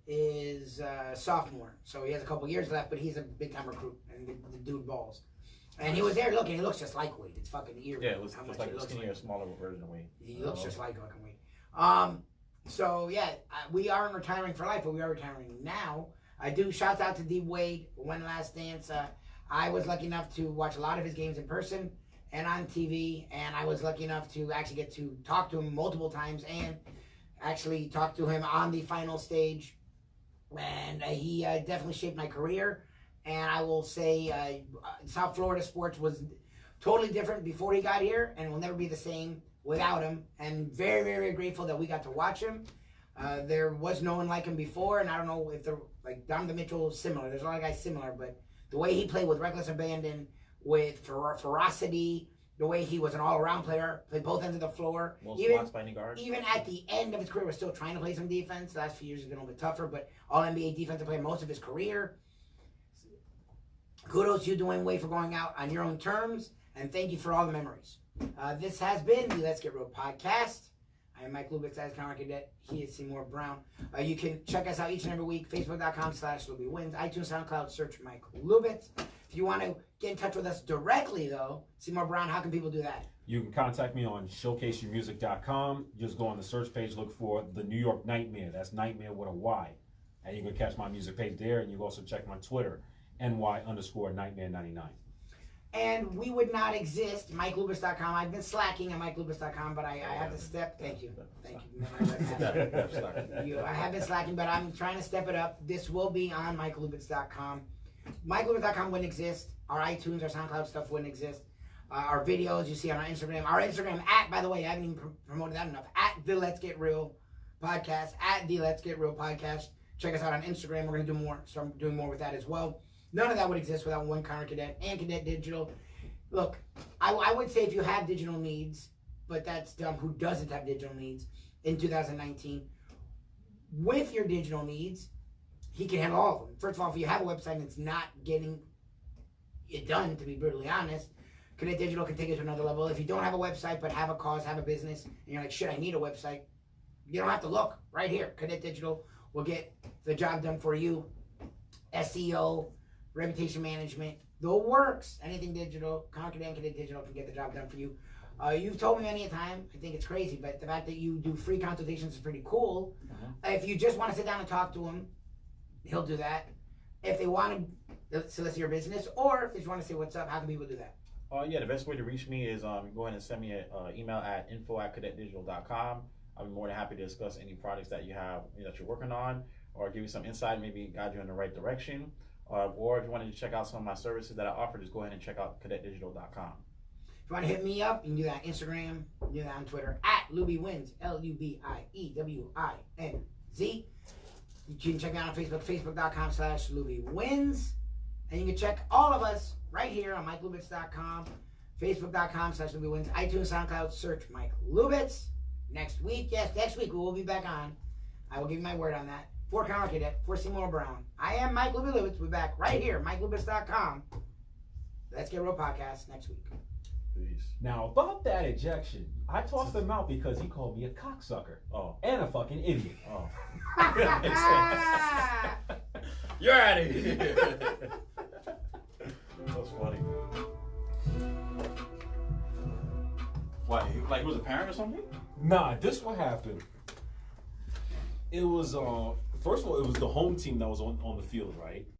Speaker 2: is a sophomore. So he has a couple years left, but he's a big-time recruit, and the dude balls. And he was there looking. He looks just like Wade. It's fucking eerie.
Speaker 3: Yeah, it looks
Speaker 2: how
Speaker 3: just
Speaker 2: much
Speaker 3: like
Speaker 2: he
Speaker 3: a
Speaker 2: looks
Speaker 3: skinnier, smaller version of Wade.
Speaker 2: He looks just like fucking Wade. So yeah, we aren't retiring for life, but we are retiring now. I do shout out to D Wade, One Last Dance. I was lucky enough to watch a lot of his games in person and on TV, and I was lucky enough to actually get to talk to him multiple times and actually talk to him on the final stage. And he definitely shaped my career. And I will say South Florida sports was totally different before he got here, and it will never be the same without him. And very, very grateful that we got to watch him. There was no one like him before, and I don't know if they're like Donovan Mitchell similar. There's a lot of guys similar, but the way he played with reckless abandon, with ferocity, the way he was an all-around player, played both ends of the floor. Even at the end of his career, was still trying to play some defense. The last few years has been a little bit tougher, but all-NBA defensive player most of his career. Kudos to you, Dwyane Wade, for going out on your own terms, and thank you for all the memories. This has been the Let's Get Real podcast. I am Mike Lubitz, as Conrad Cadet. He is Seymour Brown. You can check us out each and every week, Facebook.com/LubieWins, iTunes, SoundCloud, search Mike Lubitz. If you want to get in touch with us directly, though, Seymour Brown, how can people do that?
Speaker 4: You can contact me on showcaseyourmusic.com. Just go on the search page, look for The New York Nightmare. That's Nightmare with a Y. And you can catch my music page there, and you can also check my Twitter, NY_Nightmare99.
Speaker 2: And we would not exist, MikeLubitz.com. I've been slacking on MikeLubitz.com, but I have to step. Thank you. I have been slacking, but I'm trying to step it up. This will be on MikeLubitz.com. MikeLubitz.com wouldn't exist. Our iTunes, our SoundCloud stuff wouldn't exist. Our videos you see on our Instagram. Our Instagram by the way, I haven't even promoted that enough, at the Let's Get Real podcast, at the Let's Get Real podcast. Check us out on Instagram. We're going to do more. Start doing more with that as well. None of that would exist without one Conrad Cadet and Cadet Digital. Look, I would say if you have digital needs, but that's dumb, who doesn't have digital needs in 2019? With your digital needs, he can handle all of them. First of all, if you have a website and it's not getting it done, to be brutally honest, Cadet Digital can take it to another level. If you don't have a website but have a cause, have a business, and you're like, shit, I need a website, you don't have to look. Right here, Cadet Digital will get the job done for you. SEO, reputation management, the works. Anything digital, Conrad and Cadet Digital can get the job done for you. You've told me many a time, I think it's crazy, but the fact that you do free consultations is pretty cool. If you just want to sit down and talk to him, he'll do that. If they want to solicit your business, or if they just want to say what's up, how can people do that?
Speaker 3: Yeah, the best way to reach me is go ahead and send me an email at info@cadetdigital.com. I'll be more than happy to discuss any projects that you have that you're working on, or give you some insight, maybe guide you in the right direction. Or if you wanted to check out some of my services that I offer, just go ahead and check out cadetdigital.com.
Speaker 2: If you want to hit me up, you can do that on Instagram, you can do that on Twitter, at LubieWins, LUBIEWINZ. You can check me out on Facebook, facebook.com/LubieWins. And you can check all of us right here on MikeLubitz.com, facebook.com/LubieWins, iTunes, SoundCloud, search Mike Lubitz. Next week, next week we will be back on. I will give you my word on that. For Konrad, Cadet, for Seymour Brown. I am Mike Lubitz. We'll be back right here, MikeLubitz.com. Let's Get Real podcast next week.
Speaker 3: Peace.
Speaker 4: Now, about that ejection, I tossed him out because he called me a cocksucker.
Speaker 3: Oh.
Speaker 4: And a fucking idiot.
Speaker 3: Oh. You're out of here. That's funny. What? Like he was a parent or something?
Speaker 4: Nah, this what happened. It was, first of all, it was the home team that was on the field, right?